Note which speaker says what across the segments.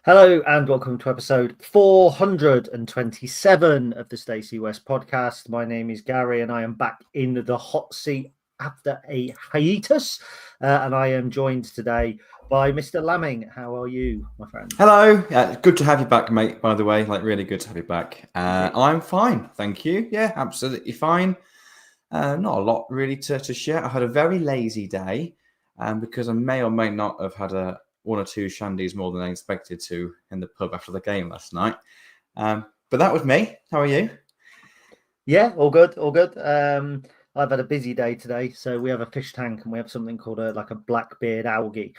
Speaker 1: Hello and welcome to episode 427 of the Stacey West podcast. My name is Gary and I am back in the hot seat after a hiatus. And I am joined today by Mr. Lamming. How are you, my friend?
Speaker 2: Hello. Good to have you back, mate, by the way. Really good to have you back. I'm fine, thank you. Yeah, absolutely fine. Not a lot really to share. I had a very lazy day because I may or may not have had one or two shandies more than I expected to in the pub after the game last night. But that was me. How are you?
Speaker 1: Yeah, all good, all good. I've had a busy day today. So we have a fish tank and we have something called a blackbeard algae,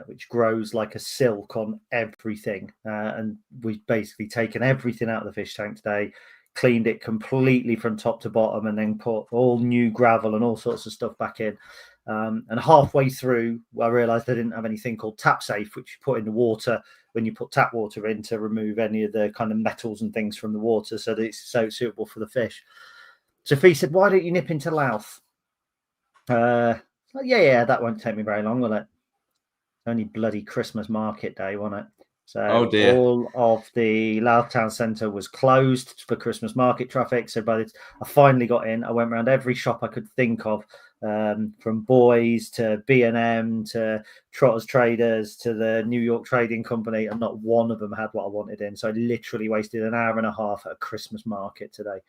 Speaker 1: which grows like a silk on everything. And we've basically taken everything out of the fish tank today, cleaned it completely from top to bottom, and then put all new gravel and all sorts of stuff back in. And halfway through, I realised I didn't have anything called tap safe, which you put in the water when you put tap water in to remove any of the kind of metals and things from the water so that it's so suitable for the fish. Sophie said, "Why don't you nip into Louth?" Yeah, that won't take me very long, will it? Only bloody Christmas market day, won't it? So all of the Louth town centre was closed for Christmas market traffic. So I finally got in. I went around every shop I could think of, from Boys to B&M to Trotters Traders to the New York Trading Company, and not one of them had what I wanted in. So I literally wasted an hour and a half at a Christmas market today.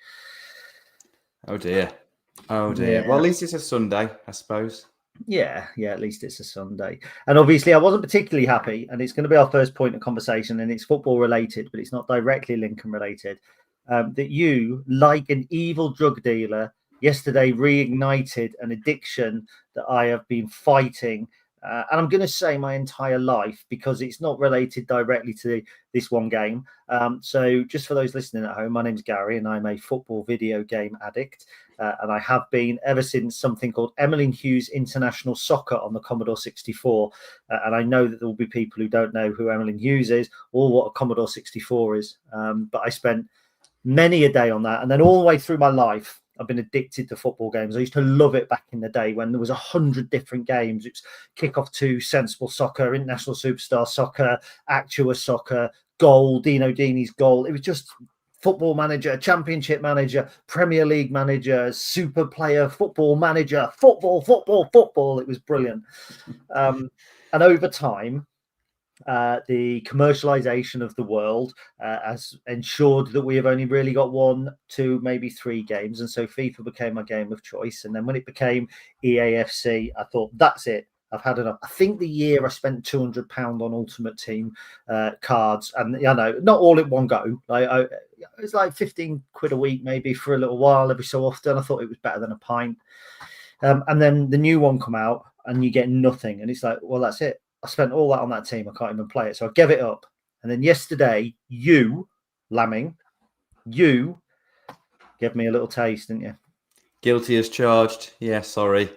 Speaker 2: Oh dear.
Speaker 1: Yeah.
Speaker 2: Well, at least it's a Sunday, I suppose.
Speaker 1: Yeah, at least it's a Sunday. And obviously I wasn't particularly happy, and it's going to be our first point of conversation, and it's football related, but it's not directly Lincoln related, that you, like an evil drug dealer, yesterday reignited an addiction that I have been fighting, and I'm going to say my entire life, because it's not related directly to this one game. So just for those listening at home, my name's Gary and I'm a football video game addict. And I have been ever since something called Emmeline Hughes International Soccer on the Commodore 64. And I know that there will be people who don't know who Emmeline Hughes is or what a Commodore 64 is. But I spent many a day on that. And then all the way through my life, I've been addicted to football games. I used to love it back in the day when there was 100 different games. It's Kickoff 2, Sensible Soccer, International Superstar Soccer, Actua Soccer, Goal, Dino Dini's Goal. It was just Football Manager, Championship Manager, Premier League Manager, Super Player, Football Manager, football. It was brilliant. And over time, the commercialization of the world has ensured that we have only really got 1, 2, maybe 3 games. And so FIFA became my game of choice. And then when it became EAFC, I thought, that's it. I've had enough. I think the year I spent £200 on Ultimate Team cards, and not all in one go. It was like 15 quid a week, maybe for a little while, every so often. I thought it was better than a pint. And then the new one come out, and you get nothing, and it's like, well, that's it. I spent all that on that team. I can't even play it, so I gave it up. And then yesterday, you, Lamming, you gave me a little taste, didn't you?
Speaker 2: Guilty as charged. Yeah, sorry.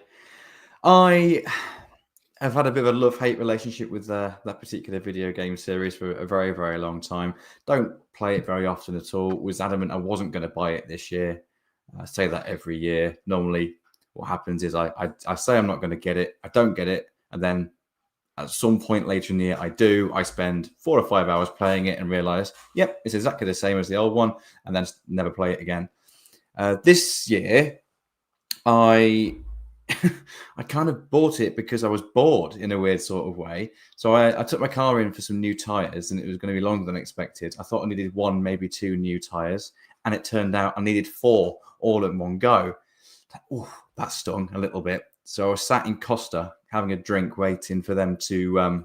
Speaker 2: I've had a bit of a love-hate relationship with that particular video game series for a very, very long time. Don't play it very often at all. Was adamant I wasn't going to buy it this year. I say that every year. Normally, what happens is I say I'm not going to get it. I don't get it. And then at some point later in the year, I do. I spend 4 or 5 hours playing it and realize, yep, it's exactly the same as the old one. And then never play it again. This year, I kind of bought it because I was bored in a weird sort of way. So I took my car in for some new tyres, and it was going to be longer than expected. I thought I needed 1, maybe 2 new tyres, and it turned out I needed 4 all in one go. That stung a little bit. So I was sat in Costa having a drink, waiting for them to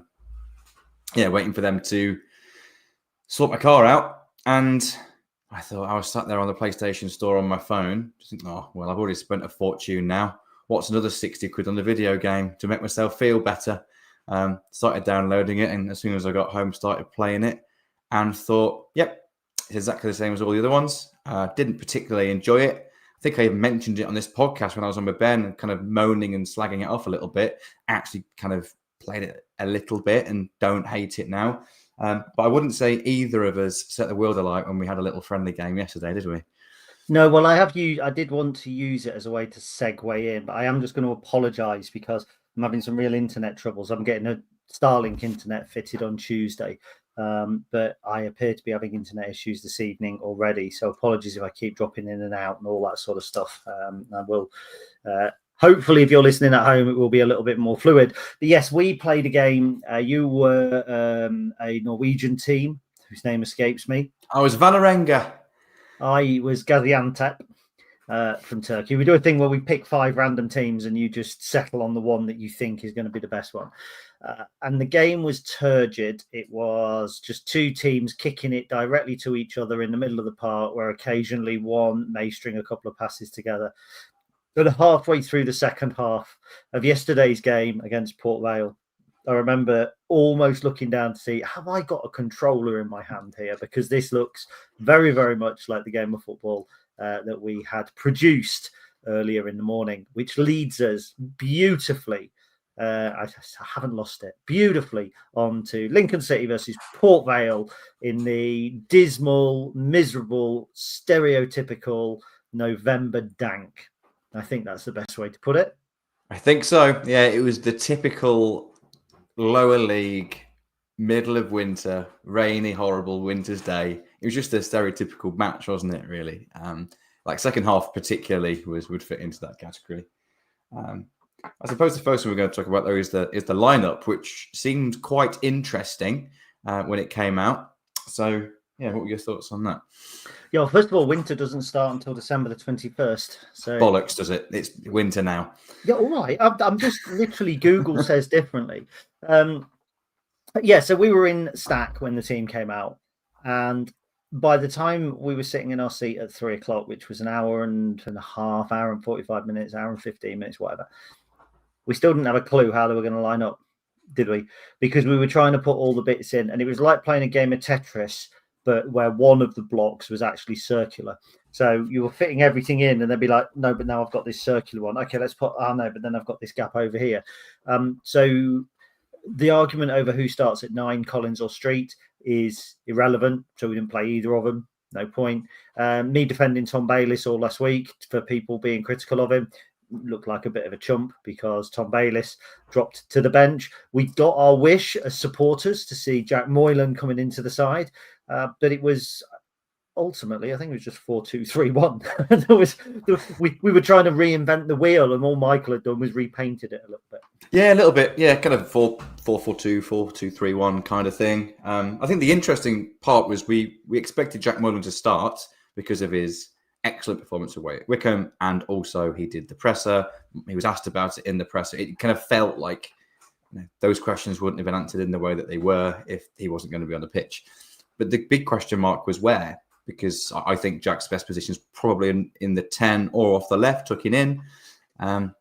Speaker 2: sort my car out. And I thought, I was sat there on the PlayStation Store on my phone, just thinking, I've already spent a fortune now. What's another 60 quid on the video game to make myself feel better? Started downloading it, and as soon as I got home, started playing it, and thought, yep, it's exactly the same as all the other ones. Didn't particularly enjoy it. I think I even mentioned it on this podcast when I was on with Ben, kind of moaning and slagging it off a little bit. Actually kind of played it a little bit and don't hate it now. But I wouldn't say either of us set the world alight when we had a little friendly game yesterday, did we?
Speaker 1: No, well, I did want to use it as a way to segue in, but I am just going to apologise because I'm having some real internet troubles. I'm getting a Starlink internet fitted on Tuesday, but I appear to be having internet issues this evening already. So apologies if I keep dropping in and out and all that sort of stuff. I will. Hopefully, if you're listening at home, it will be a little bit more fluid. But yes, we played a game. You were a Norwegian team whose name escapes me.
Speaker 2: I was Valerenga.
Speaker 1: I was Gaziantep from Turkey. We do a thing where we pick 5 random teams and you just settle on the one that you think is going to be the best one. And the game was turgid. It was just 2 teams kicking it directly to each other in the middle of the park, where occasionally one may string a couple of passes together. But halfway through the second half of yesterday's game against Port Vale, I remember almost looking down to see, have I got a controller in my hand here? Because this looks very, very much like the game of football that we had produced earlier in the morning, which leads us beautifully. I haven't lost it. Beautifully onto Lincoln City versus Port Vale in the dismal, miserable, stereotypical November dank. I think that's the best way to put it.
Speaker 2: I think so. Yeah, it was the typical lower league, middle of winter, rainy, horrible winter's day. It was just a stereotypical match, wasn't it? Really, like second half particularly would fit into that category. I suppose the first one we're going to talk about though is the lineup, which seemed quite interesting when it came out. So yeah, what were your thoughts on that?
Speaker 1: Yeah, well, first of all, winter doesn't start until December the 21st. So
Speaker 2: bollocks, does it? It's winter now.
Speaker 1: Yeah, all right. I'm just literally Google says differently. Yeah, so we were in Stack when the team came out, and by the time we were sitting in our seat at 3 o'clock, which was an hour and a half, hour and 45 minutes, hour and 15 minutes, whatever, we still didn't have a clue how they were going to line up, did we? Because we were trying to put all the bits in, and it was like playing a game of Tetris, but where one of the blocks was actually circular. So you were fitting everything in, and they'd be like, no, but now I've got this circular one. Okay, let's put, no, but then I've got this gap over here. So the argument over who starts at 9, Collins or Street, is irrelevant. So we didn't play either of them. No point. Me defending Tom Bayliss all last week for people being critical of him looked like a bit of a chump because Tom Bayliss dropped to the bench. We got our wish as supporters to see Jack Moylan coming into the side, but it was ultimately, I think it was just 4-2-3-1. We were trying to reinvent the wheel, and all Michael had done was repainted it a little bit.
Speaker 2: Yeah, a little bit. Yeah, kind of 4-4-2, 4-2-3-1 kind of thing. I think the interesting part was we expected Jack Moylan to start because of his excellent performance away at Wickham, and also he did the presser. He was asked about it in the presser. It kind of felt like those questions wouldn't have been answered in the way that they were if he wasn't going to be on the pitch. But the big question mark was where, because I think Jack's best position is probably in the 10 or off the left, tucking in. When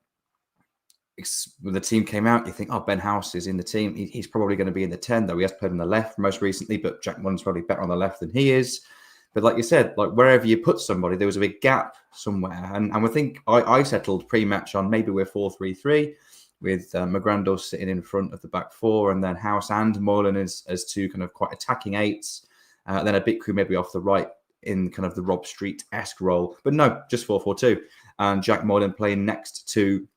Speaker 2: the team came out, you think, Ben House is in the team. He's probably going to be in the 10, though he has played on the left most recently, but Jack Moylan's probably better on the left than he is. But like you said, like wherever you put somebody, there was a big gap somewhere. And I think I settled pre-match on maybe we're 4-3-3 with McGrandles sitting in front of the back 4, and then House and Moylan as 2 kind of quite attacking 8s. Then a Bitku maybe off the right in kind of the Rob Street-esque role. But no, just 4-4-2. And Jack Moylan playing next to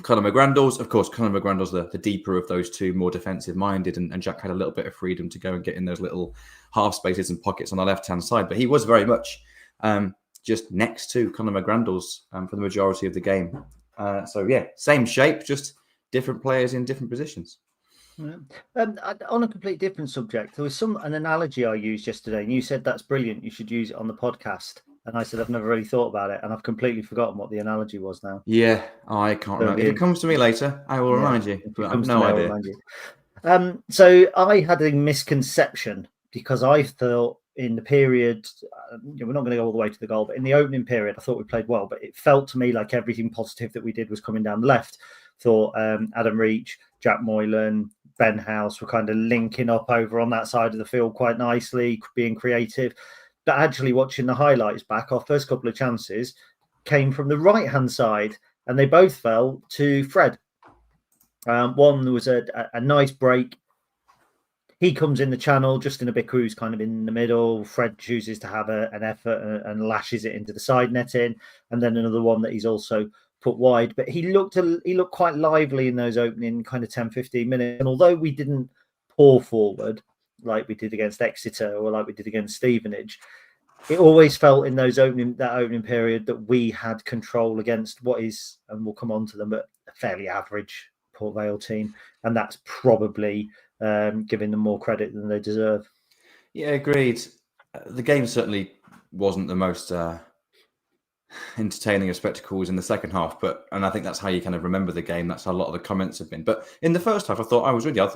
Speaker 2: Conor McGrandles. Of course, Conor McGrandles the deeper of those 2, more defensive-minded, and Jack had a little bit of freedom to go and get in those little half spaces and pockets on the left-hand side. But he was very much just next to Conor McGrandles for the majority of the game. So, yeah, same shape, just different players in different positions.
Speaker 1: On a completely different subject, there was an analogy I used yesterday, and you said that's brilliant, you should use it on the podcast. And I said I've never really thought about it, and I've completely forgotten what the analogy was now.
Speaker 2: Yeah, I can't remember. If it comes to me later, I will remind you. But I have no idea.
Speaker 1: So I had a misconception because I thought in the period, we're not going to go all the way to the goal, but in the opening period, I thought we played well, but it felt to me like everything positive that we did was coming down the left. Thought Adam Reach, Jack Moylan, Ben House were kind of linking up over on that side of the field quite nicely, being creative. But actually watching the highlights back, our first couple of chances came from the right-hand side, and they both fell to Fred. One was a nice break. He comes in the channel, Justin Abiku's kind of in the middle. Fred chooses to have an effort and lashes it into the side netting, and then another one that he's also put wide. But he looked quite lively in those opening kind of 10-15 minutes. And although we didn't pour forward like we did against Exeter or like we did against Stevenage, it always felt in that opening period that we had control against what is, and we'll come on to them, but a fairly average Port Vale team, and that's probably giving them more credit than they deserve.
Speaker 2: Yeah, agreed. The game certainly wasn't the most entertaining of spectacles in the second half, and I think that's how you kind of remember the game. That's how a lot of the comments have been. But in the first half, I thought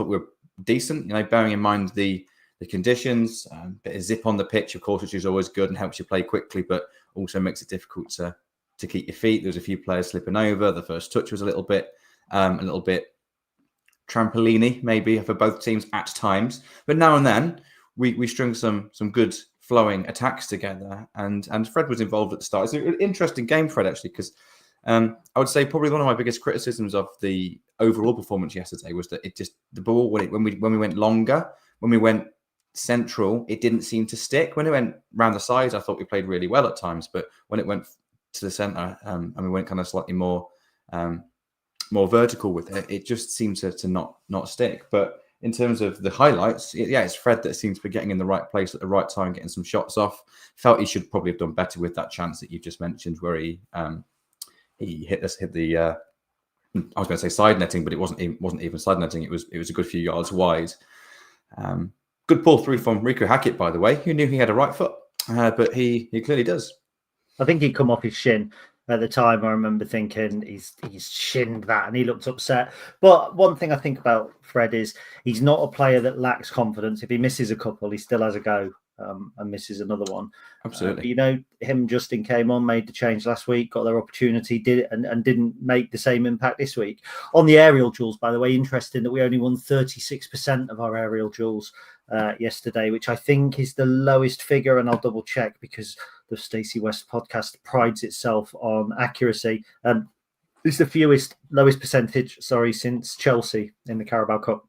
Speaker 2: we were decent. Bearing in mind the conditions, bit of zip on the pitch, of course, which is always good and helps you play quickly, but also makes it difficult to keep your feet. There was a few players slipping over. The first touch was a little bit trampoliny, maybe, for both teams at times. But now and then, we strung some good flowing attacks together, and Fred was involved at the start. It's an interesting game, Fred, actually, because I would say probably one of my biggest criticisms of the overall performance yesterday was that the ball, when we went longer, when we went central, it didn't seem to stick. When it went round the sides, I thought we played really well at times, but when it went to the centre and we went kind of slightly more vertical with it, it just seemed to not stick. But in terms of the highlights, it's Fred that seems to be getting in the right place at the right time, getting some shots off. Felt he should probably have done better with that chance that you just mentioned, where he hit the I was going to say side netting, but it wasn't even side netting. It was a good few yards wide. Good pull through from Rico Hackett, by the way. Who knew he had a right foot? But he clearly does.
Speaker 1: I think he'd come off his shin. At the time, I remember thinking he's shinned that, and he looked upset. But one thing I think about Fred is he's not a player that lacks confidence. If he misses a couple, he still has a go and misses another one.
Speaker 2: Absolutely.
Speaker 1: Him, Justin came on, made the change last week, got their opportunity, did it, and didn't make the same impact this week. On the aerial duels, by the way, interesting that we only won 36% of our aerial duels yesterday, which I think is the lowest figure, and I'll double check because the Stacey West podcast prides itself on accuracy. It's the lowest percentage, since Chelsea in the Carabao Cup.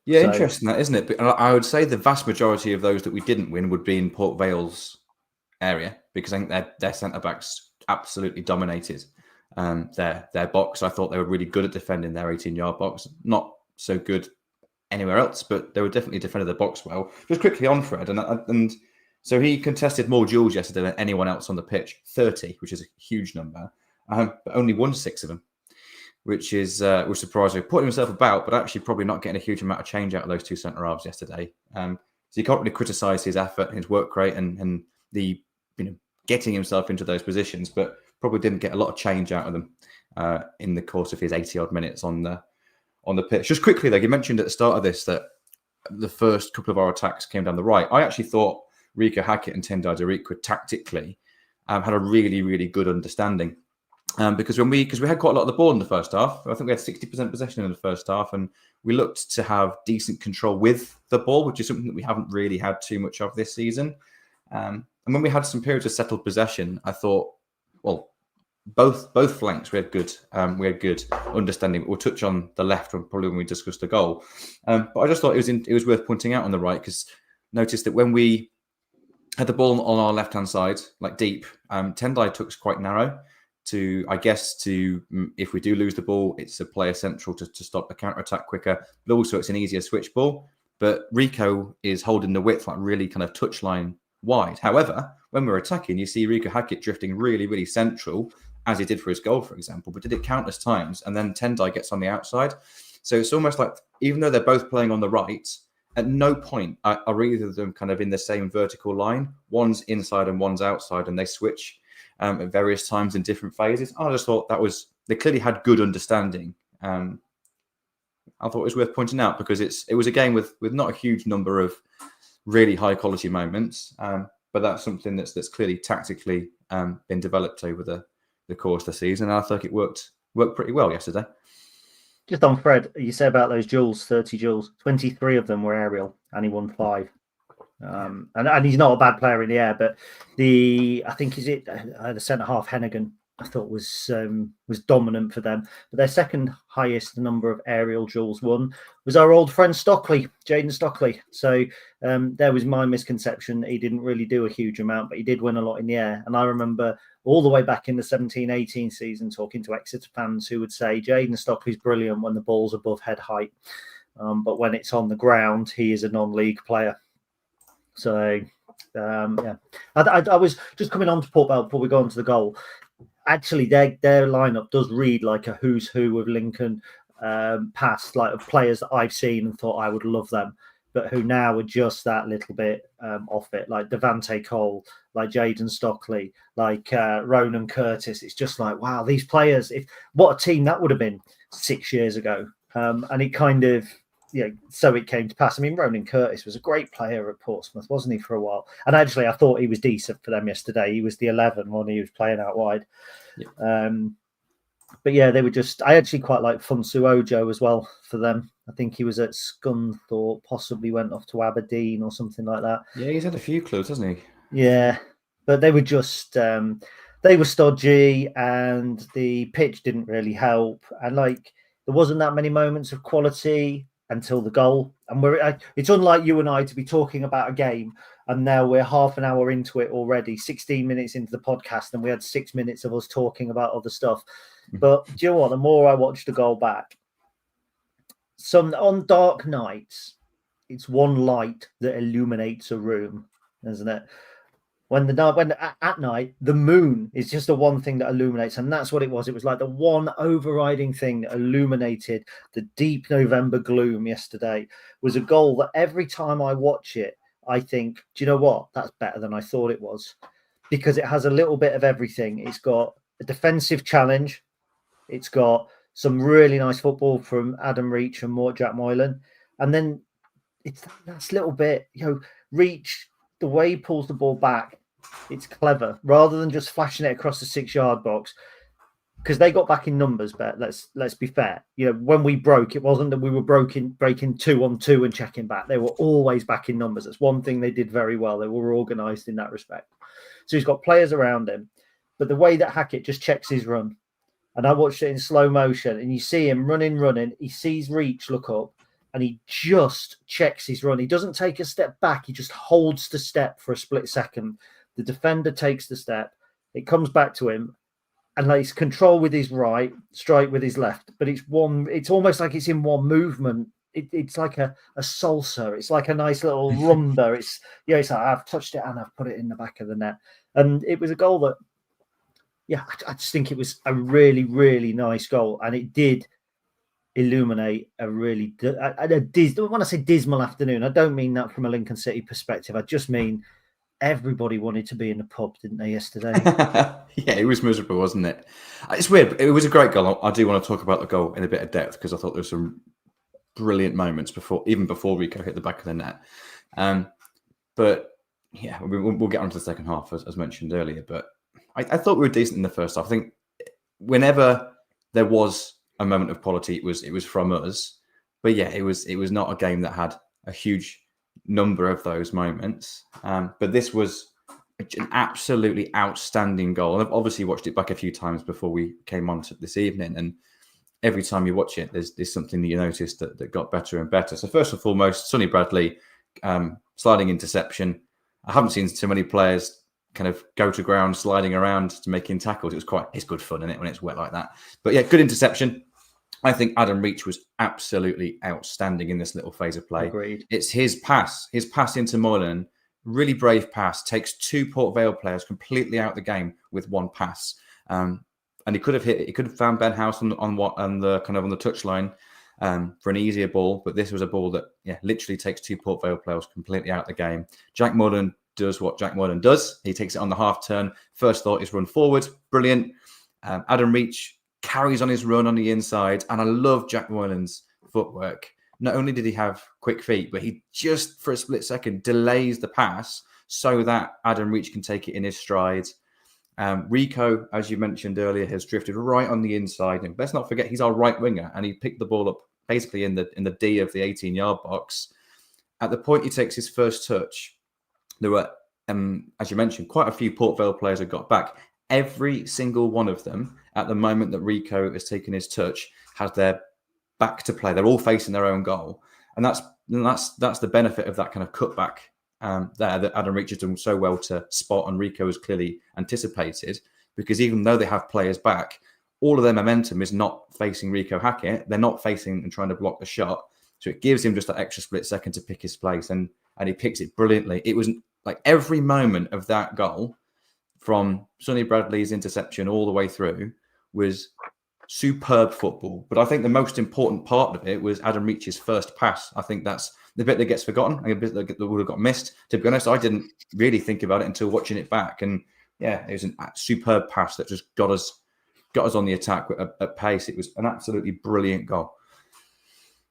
Speaker 2: Yeah, interesting that, isn't it? But I would say the vast majority of those that we didn't win would be in Port Vale's area, because I think their centre-backs absolutely dominated their box. I thought they were really good at defending their 18-yard box. Not so good anywhere else, but they were definitely defended the box well. Just quickly on Fred, and so he contested more duels yesterday than anyone else on the pitch, 30, which is a huge number, but only won 6 of them, which was surprising. Putting himself about, but actually probably not getting a huge amount of change out of those two centre halves yesterday. So you can't really criticise his effort and his work rate and the getting himself into those positions, but probably didn't get a lot of change out of them in the course of his 80-odd minutes on the pitch. Just quickly, though, you mentioned at the start of this that the first couple of our attacks came down the right. I actually thought Rico Hackett and Tendai Darikwa tactically had a really, really good understanding. Because we had quite a lot of the ball in the first half. I think we had 60% possession in the first half, and we looked to have decent control with the ball, which is something that we haven't really had too much of this season. And when we had some periods of settled possession, I thought, well, both flanks we had good understanding. We'll touch on the left probably when we discuss the goal. But I just thought it was worth pointing out on the right, because notice that when we had the ball on our left hand side, like deep, Tendai took us quite narrow. If we do lose the ball, it's a player central to stop the counter attack quicker, but also it's an easier switch ball. But Rico is holding the width like really kind of touchline wide. However, when we're attacking, you see Rico Hackett drifting really, really central, as he did for his goal, for example, but did it countless times, and then Tendai gets on the outside. So it's almost like, even though they're both playing on the right, at no point are either of them kind of in the same vertical line. One's inside and one's outside, and they switch at various times in different phases. I just thought they clearly had good understanding. I thought it was worth pointing out, because it was a game with not a huge number of really high quality moments, but that's something that's clearly tactically been developed over the course of the season. And I think it worked pretty well yesterday.
Speaker 1: Just on Fred, you say about those duels, 30 duels, 23 of them were aerial, and he won 5. And he's not a bad player in the air, but I think the centre half Hennigan I thought was dominant for them. But their second highest number of aerial duels won was our old friend Stockley, Jayden Stockley. So there was my misconception. He didn't really do a huge amount, but he did win a lot in the air. And I remember all the way back in the 17-18 season talking to Exeter fans who would say Jayden Stockley's brilliant when the ball's above head height. But when it's on the ground, he is a non-league player. So, yeah. I was just coming on to Port Vale before we go on to the goal. Actually, their lineup does read like a who's who of Lincoln past, like of players that I've seen and thought I would love them, but who now are just that little bit off it, like Devante Cole, like Jayden Stockley, like Ronan Curtis. It's just like, wow, these players, what a team that would have been 6 years ago. And it kind of, so it came to pass. I mean, Ronan Curtis was a great player at Portsmouth, wasn't he, for a while? And actually, I thought he was decent for them yesterday. He was the 11 when he was playing out wide. Yeah. But yeah, they were just, I actually quite like Funsu Ojo as well for them. I think he was at Scunthorpe, possibly went off to Aberdeen or something like that.
Speaker 2: Yeah, he's had a few clubs, hasn't he?
Speaker 1: Yeah, but they were just, they were stodgy and the pitch didn't really help. And like, there wasn't that many moments of quality until the goal. And it's unlike you and I to be talking about a game and now we're half an hour into it already, 16 minutes into the podcast, and we had 6 minutes of us talking about other stuff. But do you know what? The more I watched the goal back, on dark nights, it's one light that illuminates a room, isn't it? When at night, the moon is just the one thing that illuminates, and that's what it was. It was like the one overriding thing that illuminated the deep November gloom yesterday. Was a goal that every time I watch it, I think, do you know what? That's better than I thought it was, because it has a little bit of everything. It's got a defensive challenge. It's got some really nice football from Adam Reach and Jack Moylan. And then it's that little bit, Reach, the way he pulls the ball back, it's clever. Rather than just flashing it across the 6-yard box, because they got back in numbers, but let's be fair. When we broke, it wasn't that we were breaking 2-on-2 and checking back. They were always back in numbers. That's one thing they did very well. They were organised in that respect. So he's got players around him. But the way that Hackett just checks his run, and I watched it in slow motion, and you see him running. He sees Reach look up, and he just checks his run. He doesn't take a step back. He just holds the step for a split second. The defender takes the step. It comes back to him, and he's control with his right, strike with his left. But it's almost like it's in one movement. It's like a salsa. It's like a nice little rumba. It's like I've touched it and I've put it in the back of the net. And it was a goal that, I just think it was a really, really nice goal. And it did illuminate a really, when I say dismal afternoon, I don't mean that from a Lincoln City perspective. I just mean everybody wanted to be in the pub, didn't they, yesterday?
Speaker 2: Yeah, it was miserable, wasn't it? It's weird. It was a great goal. I do want to talk about the goal in a bit of depth because I thought there were some brilliant moments before Rico hit the back of the net. But yeah, we'll get on to the second half, as mentioned earlier. But I thought we were decent in the first half. I think whenever there was a moment of quality, it was from us. But yeah, it was not a game that had a huge number of those moments. But this was an absolutely outstanding goal. And I've obviously watched it back a few times before we came on to this evening. And every time you watch it, there's something that you notice that got better and better. So first and foremost, Sonny Bradley, sliding interception. I haven't seen too many players kind of go to ground, sliding around to making tackles. It's good fun, isn't it, when it's wet like that? But yeah, good interception. I think Adam Reach was absolutely outstanding in this little phase of play.
Speaker 1: Agreed.
Speaker 2: It's his pass into Moylan, really brave pass, takes two Port Vale players completely out of the game with one pass. And he could have found Ben House on the touchline for an easier ball, but this was a ball that literally takes two Port Vale players completely out of the game. Jack Moylan does what Jack Moylan does. He takes it on the half turn. First thought is run forward. Brilliant. Adam Reach carries on his run on the inside, and I love Jack Moylan's footwork. Not only did he have quick feet, but he just for a split second delays the pass so that Adam Reach can take it in his stride. Rico, as you mentioned earlier, has drifted right on the inside. And let's not forget, he's our right winger, and he picked the ball up basically in the D of the 18-yard box. At the point he takes his first touch, there were, as you mentioned, quite a few Port Vale players had got back. every single one of them, at the moment that Rico has taken his touch, has their back to play. They're all facing their own goal, and that's the benefit of that kind of cutback there that Adam Reach has done so well to spot, and Rico has clearly anticipated. Because even though they have players back, all of their momentum is not facing Rico Hackett. They're not facing and trying to block the shot. So it gives him just that extra split second to pick his place, and he picks it brilliantly. It was like every moment of that goal, from Sonny Bradley's interception all the way through, was superb football. But I think the most important part of it was Adam Reach's first pass. I think that's the bit that gets forgotten, a bit that would have got missed. To be honest, I didn't really think about it until watching it back. And yeah, it was a superb pass that just got us on the attack at pace. It was an absolutely brilliant goal.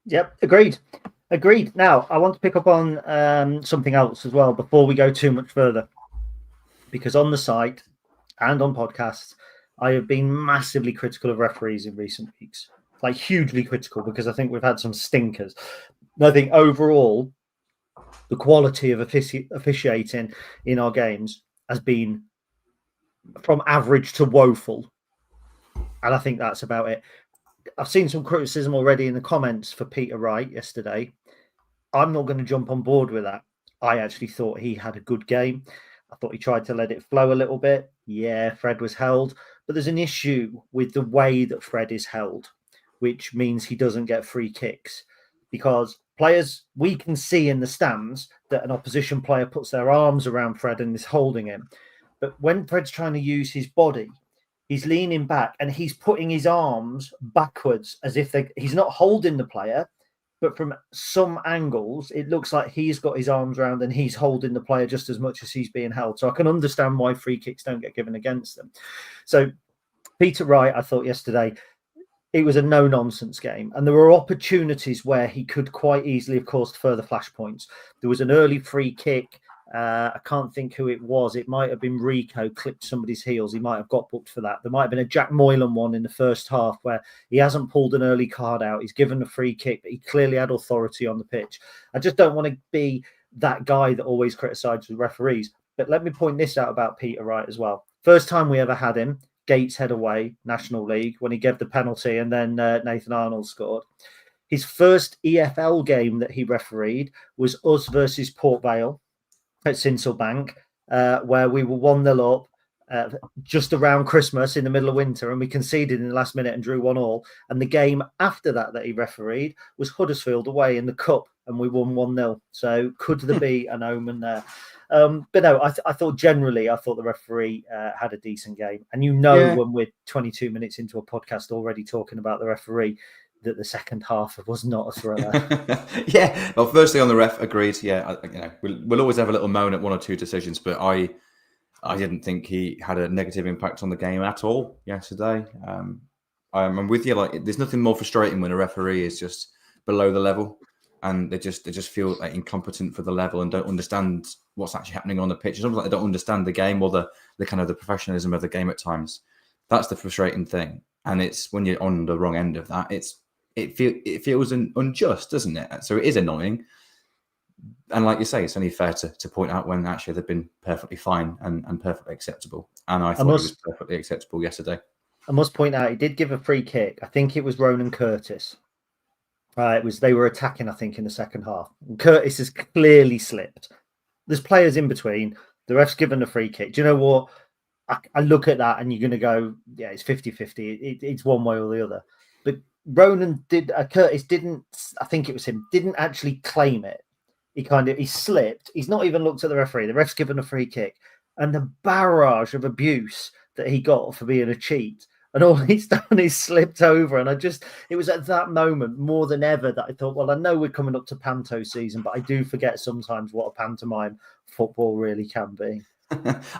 Speaker 1: Yep, agreed. Now, I want to pick up on something else as well before we go too much further. Because on the site and on podcasts, I have been massively critical of referees in recent weeks. Like, hugely critical, because I think we've had some stinkers. And I think overall, the quality of officiating in our games has been from average to woeful. And I think that's about it. I've seen some criticism already in the comments for Peter Wright yesterday. I'm not going to jump on board with that. I actually thought he had a good game. I thought he tried to let it flow a little bit. Yeah, Fred was held. But there's an issue with the way that Fred is held, which means he doesn't get free kicks. Because players, we can see in the stands that an opposition player puts their arms around Fred and is holding him. But when Fred's trying to use his body, he's leaning back and he's putting his arms backwards as if he's not holding the player, but from some angles, it looks like he's got his arms around and he's holding the player just as much as he's being held. So I can understand why free kicks don't get given against them. So Peter Wright, I thought yesterday, it was a no-nonsense game. And there were opportunities where he could quite easily have caused further flashpoints. There was an early free kick. I can't think who it was. It might have been Rico clipped somebody's heels. He might have got booked for that. There might have been a Jack Moylan one in the first half where he hasn't pulled an early card out. He's given a free kick, but he clearly had authority on the pitch. I just don't want to be that guy that always criticises the referees. But let me point this out about Peter Wright as well. First time we ever had him, Gateshead away, National League, when he gave the penalty and then Nathan Arnold scored. His first EFL game that he refereed was us versus Port Vale at Sinsel where we were 1-0 up just around Christmas in the middle of winter, and we conceded in the last minute and drew 1-1. And the game after that he refereed was Huddersfield away in the Cup, and we won 1-0. So could there be an omen there? But no, I thought generally, the referee had a decent game. And when we're 22 minutes into a podcast already talking about the referee, that the second half was not a thriller.
Speaker 2: Yeah. Well, firstly on the ref, agreed. Yeah, we'll always have a little moan at one or two decisions, but I didn't think he had a negative impact on the game at all yesterday. I'm with you. Like, there's nothing more frustrating when a referee is just below the level, and they just feel like incompetent for the level and don't understand what's actually happening on the pitch. It's almost like they don't understand the game or the kind of the professionalism of the game at times. That's the frustrating thing, and it's when you're on the wrong end of that. It feels unjust, doesn't it? So it is annoying. And like you say, it's only fair to point out when actually they've been perfectly fine and perfectly acceptable. And I thought it was perfectly acceptable yesterday.
Speaker 1: I must point out, he did give a free kick. I think it was Ronan Curtis. They were attacking, I think, in the second half. And Curtis has clearly slipped. There's players in between. The ref's given a free kick. Do you know what? I look at that and you're going to go, yeah, it's 50-50. It's one way or the other. But Curtis didn't, I think it was him, didn't actually claim it. He slipped. He's not even looked at the referee. The ref's given a free kick. And the barrage of abuse that he got for being a cheat, and all he's done is slipped over. And it was at that moment more than ever that I thought, well, I know we're coming up to Panto season, but I do forget sometimes what a pantomime football really can be.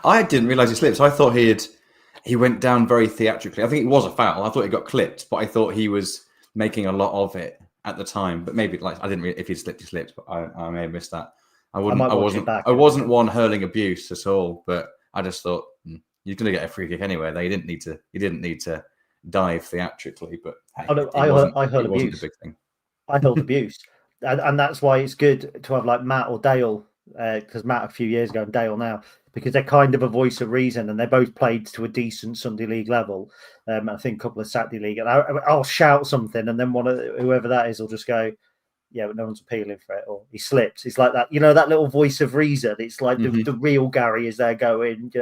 Speaker 2: I didn't realise he slipped. So I thought he went down very theatrically. I think it was a foul. I thought he got clipped, but I thought he was making a lot of it at the time. But maybe I didn't if he slipped, he slipped. But I may have missed that. I wasn't one hurling abuse at all. But I just thought you're going to get a free kick anyway. You didn't need to dive theatrically. But hey, I hurled abuse. A big thing.
Speaker 1: I hurled abuse, and that's why it's good to have like Matt or Dale. Because Matt a few years ago and Dale now, because they're kind of a voice of reason, and they both played to a decent Sunday League level. I think a couple of Saturday League, and I'll shout something, and then whoever that is will just go, "Yeah, but no one's appealing for it," or "He slipped." It's like that, that little voice of reason. It's like the real Gary is there going,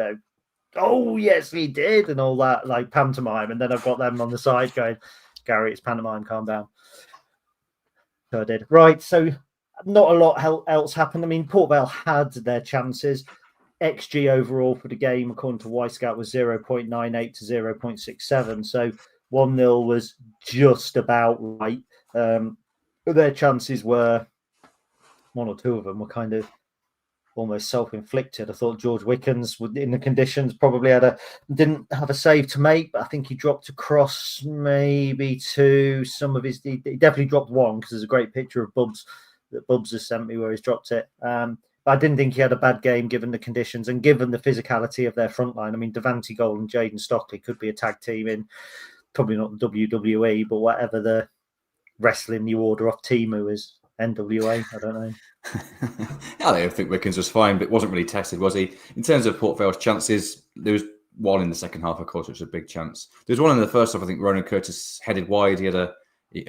Speaker 1: "Oh yes, he did," and all that, like pantomime. And then I've got them on the side going, "Gary, it's pantomime. Calm down." So I did. Right, so not a lot else happened. I mean, Port Vale had their chances. XG overall for the game, according to Wisecout, was 0.98 to 0.67. So 1-0 was just about right. Their chances were, one or two of them were kind of almost self-inflicted. I thought George Wickens, in the conditions, probably didn't have a save to make, but I think he dropped a cross maybe to some of his. He definitely dropped one, because there's a great picture of Bubs that Bubs has sent me where he's dropped it. But I didn't think he had a bad game given the conditions and given the physicality of their front line. I mean, Devante Gold and Jaden Stockley could be a tag team in, probably not the WWE, but whatever the wrestling New Order of Timu is. NWA, I don't know.
Speaker 2: I think Wickens was fine, but wasn't really tested, was he? In terms of Port Vale's chances, there was one in the second half, of course, which was a big chance. There was one in the first half. I think Ronan Curtis headed wide. He had a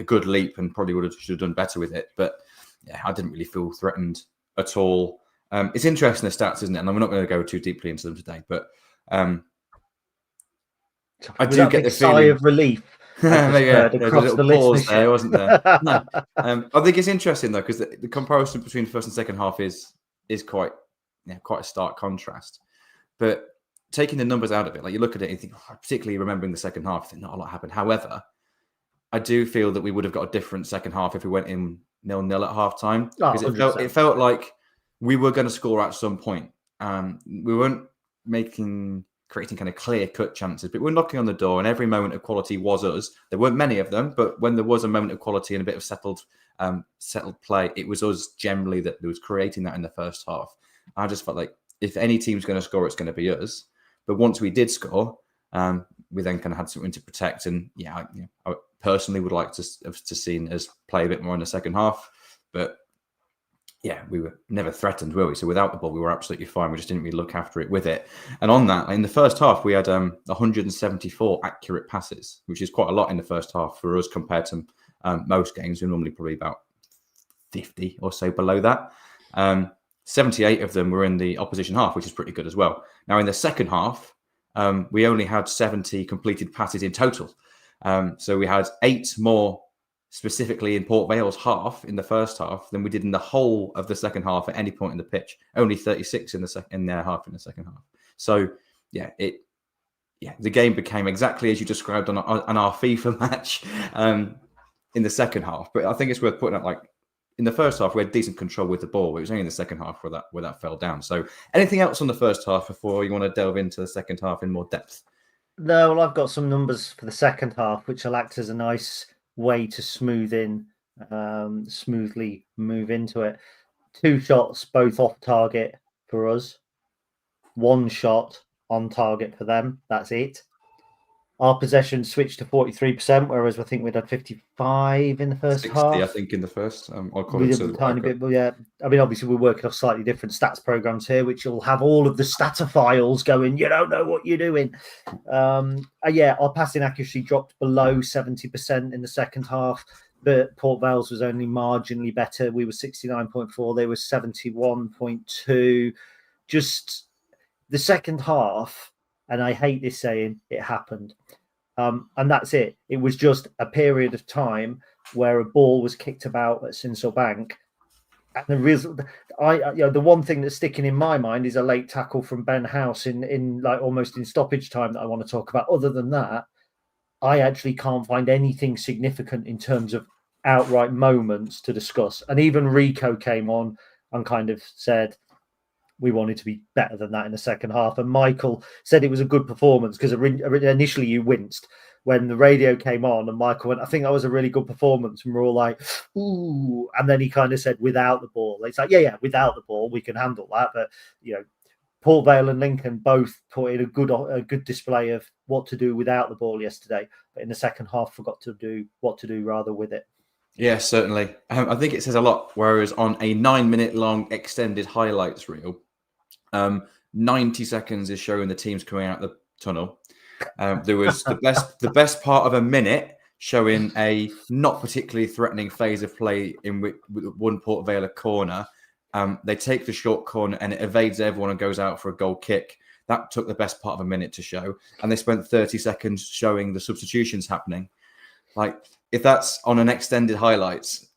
Speaker 2: good leap and probably should have done better with it. But yeah, I didn't really feel threatened at all. It's interesting, the stats, isn't it? And we're not going to go too deeply into them today, but I do get the
Speaker 1: sigh of relief.
Speaker 2: There's a little pause there, wasn't there? No. I think it's interesting though, because the comparison between the first and second half is quite a stark contrast. But taking the numbers out of it, like you look at it and think, particularly remembering the second half, I think not a lot happened. However, I do feel that we would have got a different second half if we went in 0-0 at half time, because it felt like we were going to score at some point. We weren't creating kind of clear-cut chances, but we're knocking on the door, and every moment of quality was us. There weren't many of them, but when there was a moment of quality and a bit of settled play, it was us generally that was creating that in the first half. I just felt like if any team's going to score, it's going to be us. But once we did score, we then kind of had something to protect. And I personally would like to seen us play a bit more in the second half, but yeah, we were never threatened, were we? So without the ball, we were absolutely fine. We just didn't really look after it with it. And on that, in the first half, we had 174 accurate passes, which is quite a lot in the first half for us compared to most games. We're normally probably about 50 or so below that. 78 of them were in the opposition half, which is pretty good as well. Now, in the second half, we only had 70 completed passes in total. So we had 8 more specifically in Port Vale's half in the first half than we did in the whole of the second half at any point in the pitch. Only 36 in their half in the second half. So the game became exactly as you described on our FIFA match in the second half. But I think it's worth putting out, like, in the first half we had decent control with the ball. It was only in the second half where that fell down. So anything else on the first half before you want to delve into the second half in more depth?
Speaker 1: No, well, I've got some numbers for the second half, which will act as a nice way to smoothly move into it. 2 shots, both off target for us. 1 shot on target for them. That's it. Our possession switched to 43%, whereas I think we'd had 55 in the first
Speaker 2: 60,
Speaker 1: half.
Speaker 2: I think, in the first. I'll call
Speaker 1: it
Speaker 2: a
Speaker 1: tiny bit, but yeah. I mean, obviously, we're working off slightly different stats programs here, which will have all of the statophiles going, you don't know what you're doing. Our passing accuracy dropped below 70% in the second half, but Port Vale's was only marginally better. We were 69.4, they were 71.2. Just the second half, and I hate this saying, it happened. And that's it. It was just a period of time where a ball was kicked about at Sinsel Bank. And the one thing that's sticking in my mind is a late tackle from Ben House in like almost in stoppage time that I want to talk about. Other than that, I actually can't find anything significant in terms of outright moments to discuss. And even Rico came on and kind of said, we wanted to be better than that in the second half. And Michael said it was a good performance because initially you winced when the radio came on and Michael went, I think that was a really good performance. And we're all like, ooh. And then he kind of said, without the ball. It's like, yeah, without the ball, we can handle that. But, Port Vale and Lincoln both put in a good display of what to do without the ball yesterday. But in the second half, forgot to do what to do rather with it.
Speaker 2: Yeah, certainly. I think it says a lot. Whereas on a 9-minute long extended highlights reel, 90 seconds is showing the teams coming out the tunnel. There was the best part of a minute showing a not particularly threatening phase of play in which one Port Vale corner. They take the short corner and it evades everyone and goes out for a goal kick. That took the best part of a minute to show. And they spent 30 seconds showing the substitutions happening. Like, if that's on an extended highlights,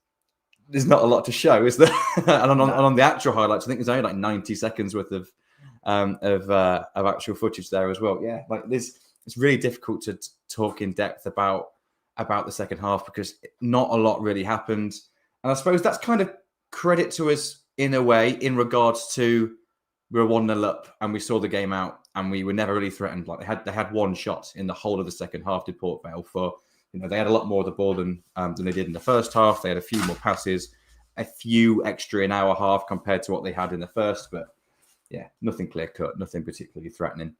Speaker 2: there's not a lot to show, is there? And on the actual highlights, I think there's only like 90 seconds worth of actual footage there as well. Yeah, like this, it's really difficult to talk in depth about the second half because not a lot really happened. And I suppose that's kind of credit to us in a way, in regards to we were 1-0 up and we saw the game out and we were never really threatened. Like they had one shot in the whole of the second half, did Port Vale. For, you know, they had a lot more of the ball than they did in the first half. They had a few more passes, a few extra in our half compared to what they had in the first. But yeah, nothing clear cut, nothing particularly threatening.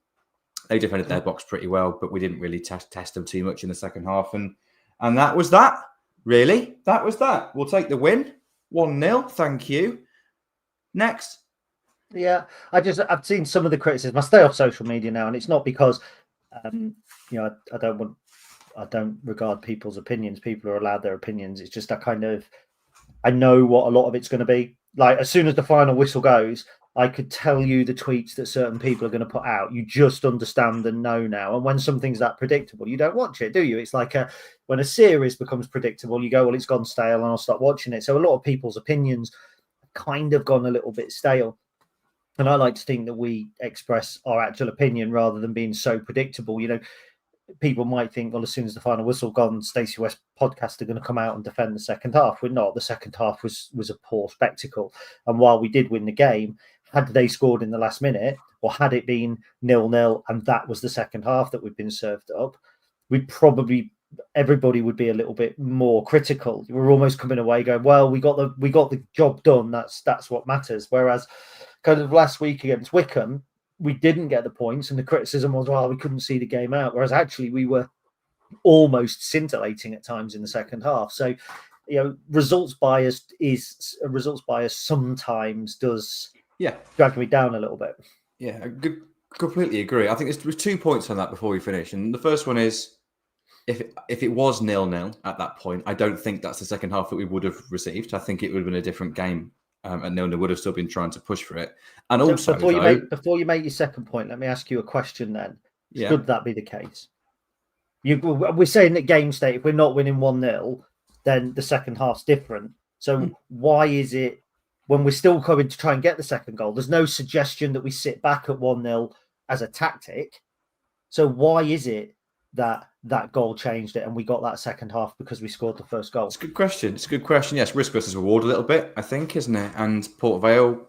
Speaker 2: They defended their box pretty well, but we didn't really test them too much in the second half. And that was that, really. That was that. We'll take the win. 1-0. Thank you. Next.
Speaker 1: Yeah, I've seen some of the criticism. I stay off social media now, and it's not because you know, I don't regard people's opinions. People are allowed their opinions. It's just I know what a lot of it's going to be. Like, as soon as the final whistle goes, I could tell you the tweets that certain people are going to put out. You just understand and know now. And when something's that predictable, you don't watch it, do you? It's like when a series becomes predictable, you go, well, it's gone stale and I'll stop watching it. So a lot of people's opinions kind of gone a little bit stale. And I like to think that we express our actual opinion rather than being so predictable. You know, people might think, well, as soon as the final whistle gone, Stacey West podcast are going to come out and defend the second half. We're not. The second half was a poor spectacle. And while we did win the game, had they scored in the last minute, or had it been 0-0 and that was the second half that we'd been served up, everybody would be a little bit more critical. We're almost coming away going, well, we got the job done. That's what matters. Whereas kind of last week against Wickham, we didn't get the points, and the criticism was, well, we couldn't see the game out. Whereas actually we were almost scintillating at times in the second half. So, you know, results bias sometimes does drag me down a little bit.
Speaker 2: Yeah, I completely agree. I think there's 2 points on that before we finish. And the first one is, if it was 0-0 at that point, I don't think that's the second half that we would have received. I think it would have been a different game. And no one would have still been trying to push for it. And so also,
Speaker 1: before you make your second point, let me ask you a question then.
Speaker 2: Yeah.
Speaker 1: Should that be the case? We're saying that game state, if we're not winning 1-0, then the second half's different. So why is it, when we're still coming to try and get the second goal, there's no suggestion that we sit back at 1-0 as a tactic. So why is it that goal changed it and we got that second half because we scored the first goal?
Speaker 2: It's a good question. Yes, risk versus reward a little bit, I think, isn't it? And Port Vale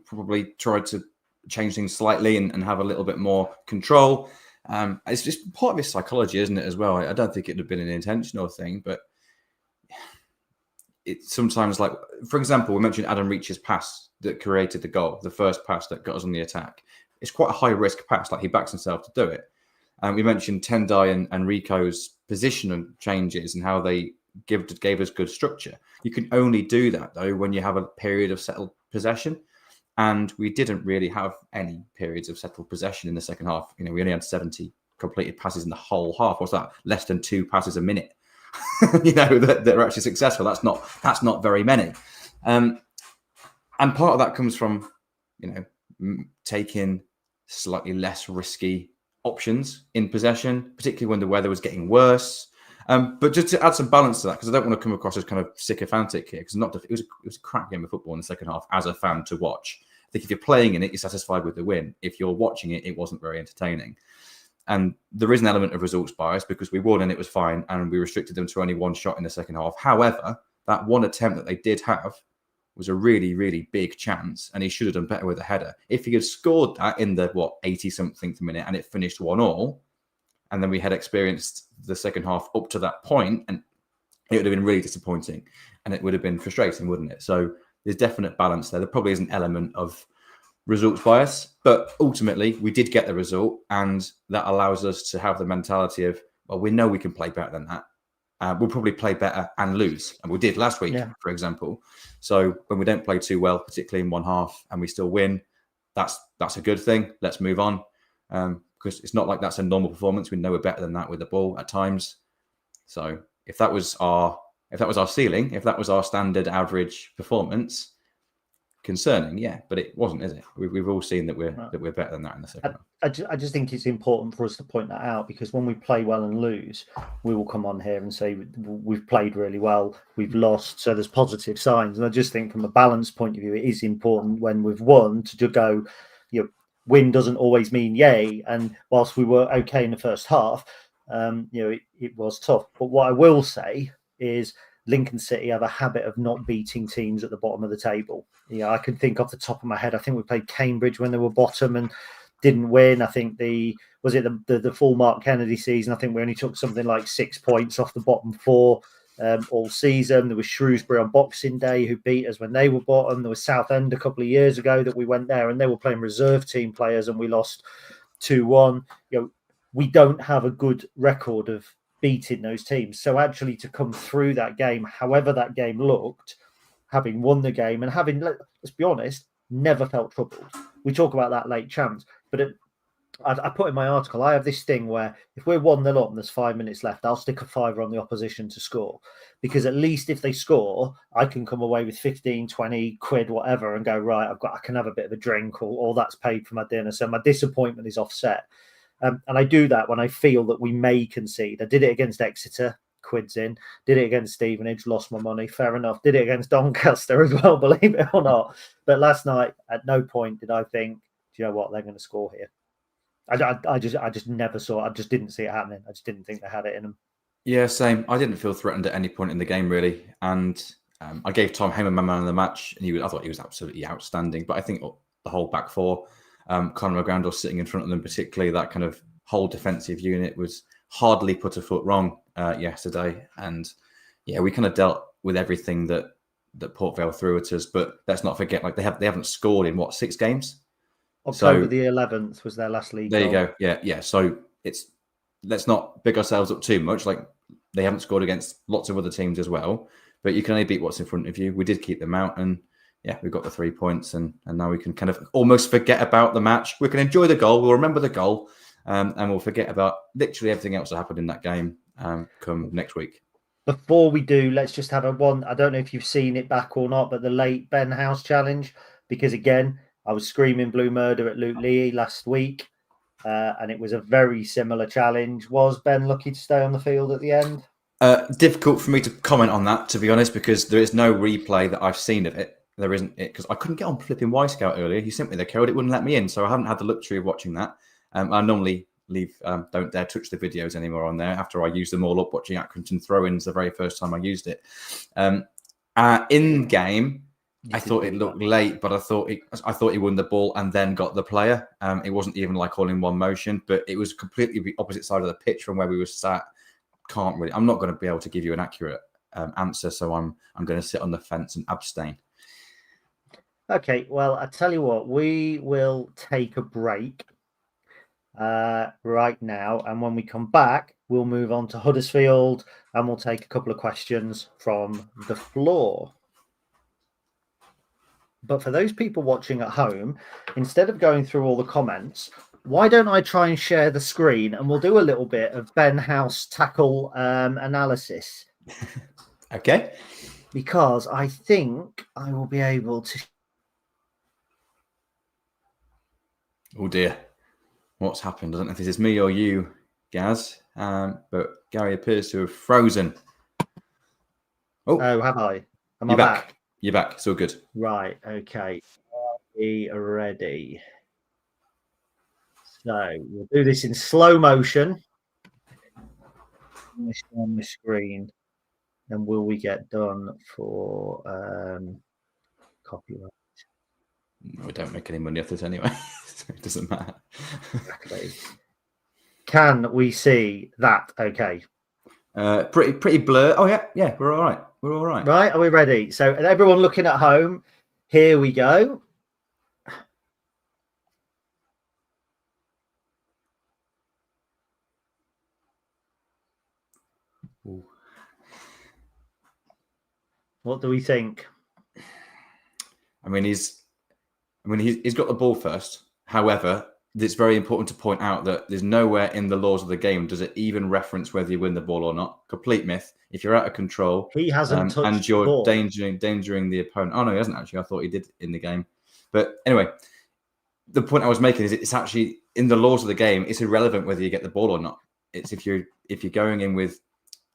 Speaker 2: probably tried to change things slightly and have a little bit more control. It's just part of his psychology, isn't it, as well? I don't think it would have been an intentional thing, but it's sometimes, like, for example, we mentioned Adam Reach's pass that created the goal, the first pass that got us on the attack. It's quite a high-risk pass, like he backs himself to do it. We mentioned Tendai and Rico's position changes and how they gave us good structure. You can only do that, though, when you have a period of settled possession. And we didn't really have any periods of settled possession in the second half. You know, we only had 70 completed passes in the whole half. What's that? Less than 2 passes a minute. You know, that are actually successful. That's not very many. And part of that comes from, you know, taking slightly less risky options in possession, particularly when the weather was getting worse. But just to add some balance to that, because I don't want to come across as kind of sycophantic here, because it was a crap game of football in the second half as a fan to watch. I think if you're playing in it, you're satisfied with the win. If you're watching it, it wasn't very entertaining. And there is an element of results bias because we won and it was fine, and we restricted them to only one shot in the second half. However, that one attempt that they did have was a really, really big chance, and he should have done better with a header. If he had scored that in the 80-something minute and it finished 1-1, and then we had experienced the second half up to that point, and it would have been really disappointing, and it would have been frustrating, wouldn't it? So there's definite balance there. There probably is an element of results bias, but ultimately we did get the result, and that allows us to have the mentality of, well, we know we can play better than that. We'll probably play better and lose. And we did last week, for example. So when we don't play too well, particularly in one half, and we still win, that's a good thing. Let's move on, because it's not like that's a normal performance. We know we're better than that with the ball at times. So if that was our ceiling, if that was our standard average performance, concerning, yeah, but it wasn't, is it? We've all seen that we're better than that in the second half.
Speaker 1: I just think it's important for us to point that out, because when we play well and lose, we will come on here and say we've played really well, we've lost, so there's positive signs. And I just think from a balance point of view, it is important when we've won to go, win doesn't always mean yay. And whilst we were okay in the first half, it was tough. But what I will say is Lincoln City have a habit of not beating teams at the bottom of the table. I can think off the top of my head, I think we played Cambridge when they were bottom and didn't win. I think the full Mark Kennedy season, I think we only took something like 6 points off the bottom four all season. There was Shrewsbury on Boxing Day who beat us when they were bottom. There was Southend a couple of years ago that we went there and they were playing reserve team players and we lost 2-1. We don't have a good record of beating those teams. So actually to come through that game, however that game looked, having won the game and having, let's be honest, never felt troubled. We talk about that late chance, but I put in my article, I have this thing where if we're 1-0 up and there's 5 minutes left, I'll stick a fiver on the opposition to score, because at least if they score, I can come away with 15, 20 quid, whatever, and go, right, I can have a bit of a drink, or that's paid for my dinner. So my disappointment is offset. And I do that when I feel that we may concede. I did it against Exeter, quids in. Did it against Stevenage, lost my money. Fair enough. Did it against Doncaster as well, believe it or not. But last night, at no point did I think, do you know what, they're going to score here. I just never saw it. I just didn't see it happening. I just didn't think they had it in them.
Speaker 2: Yeah, same. I didn't feel threatened at any point in the game, really. And I gave Tom Heyman my man of the match, and I thought he was absolutely outstanding. But I think the whole back four, Conor McGrandle sitting in front of them, particularly that kind of whole defensive unit, was hardly put a foot wrong yesterday. And yeah, we kind of dealt with everything that Port Vale threw at us. But let's not forget, they haven't scored in 6 games.
Speaker 1: October the 11th was their last league
Speaker 2: goal.
Speaker 1: There
Speaker 2: you go. Yeah. So let's not big ourselves up too much. They haven't scored against lots of other teams as well, but you can only beat what's in front of you. We did keep them out, and yeah, we got the 3 points, and now we can kind of almost forget about the match. We can enjoy the goal. We'll remember the goal, and we'll forget about literally everything else that happened in that game come next week.
Speaker 1: Before we do, let's just have I don't know if you've seen it back or not, but the late Ben House challenge, because again, I was screaming blue murder at Luke Lee last week, and it was a very similar challenge. Was Ben lucky to stay on the field at the end?
Speaker 2: Difficult for me to comment on that, to be honest, because there is no replay that I've seen of it. There isn't it, because I couldn't get on flipping Y-Scout earlier. He sent me the code. It wouldn't let me in, so I haven't had the luxury of watching that. I normally leave, don't dare touch the videos anymore on there after I use them all up, watching Accrington throw-ins the very first time I used it. In game, I thought it looked late, but I thought he won the ball and then got the player. It wasn't even all in one motion, but it was completely the opposite side of the pitch from where we were sat. I'm not going to be able to give you an accurate answer, so I'm going to sit on the fence and abstain.
Speaker 1: Okay, well, I tell you what, we will take a break right now, and when we come back, we'll move on to Huddersfield, and we'll take a couple of questions from the floor. But for those people watching at home, instead of going through all the comments, why don't I try and share the screen, and we'll do a little bit of Ben House tackle analysis.
Speaker 2: Okay.
Speaker 1: Because I think I will be able to.
Speaker 2: Oh dear. What's happened? I don't know if this is me or you, Gaz, but Gary appears to have frozen.
Speaker 1: Oh, have I? Am
Speaker 2: I
Speaker 1: back?
Speaker 2: You're back. It's all good.
Speaker 1: Right. Okay. Are we ready? So we'll do this in slow motion. On the screen. And will we get done for copyright?
Speaker 2: We don't make any money off this anyway, so it doesn't matter.
Speaker 1: Exactly. Can we see that? Okay.
Speaker 2: Pretty blur. Oh yeah, we're all right. We're all right.
Speaker 1: Right, are we ready? So, everyone looking at home, here we go. Ooh. What do we think?
Speaker 2: I mean, I mean, he's got the ball first. However, it's very important to point out that there's nowhere in the laws of the game does it even reference whether you win the ball or not. Complete myth. If you're out of control,
Speaker 1: He hasn't touched
Speaker 2: and
Speaker 1: the
Speaker 2: you're
Speaker 1: ball.
Speaker 2: endangering the opponent. Oh no, he hasn't actually. I thought he did in the game. But anyway, the point I was making is it's actually in the laws of the game. It's irrelevant whether you get the ball or not. It's if you're going in with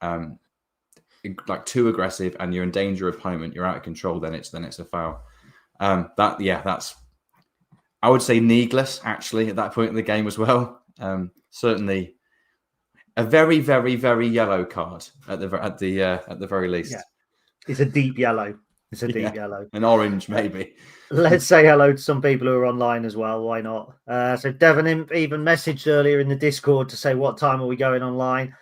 Speaker 2: like too aggressive and you're in danger of opponent, you're out of control. Then it's a foul. That's, I would say, needless actually at that point in the game as well. Certainly, a very, very, very yellow card at the very least.
Speaker 1: Yeah, it's a deep yellow. It's a deep yellow.
Speaker 2: An orange, maybe.
Speaker 1: Let's say hello to some people who are online as well. Why not? So Devon Imp even messaged earlier in the Discord to say what time are we going online.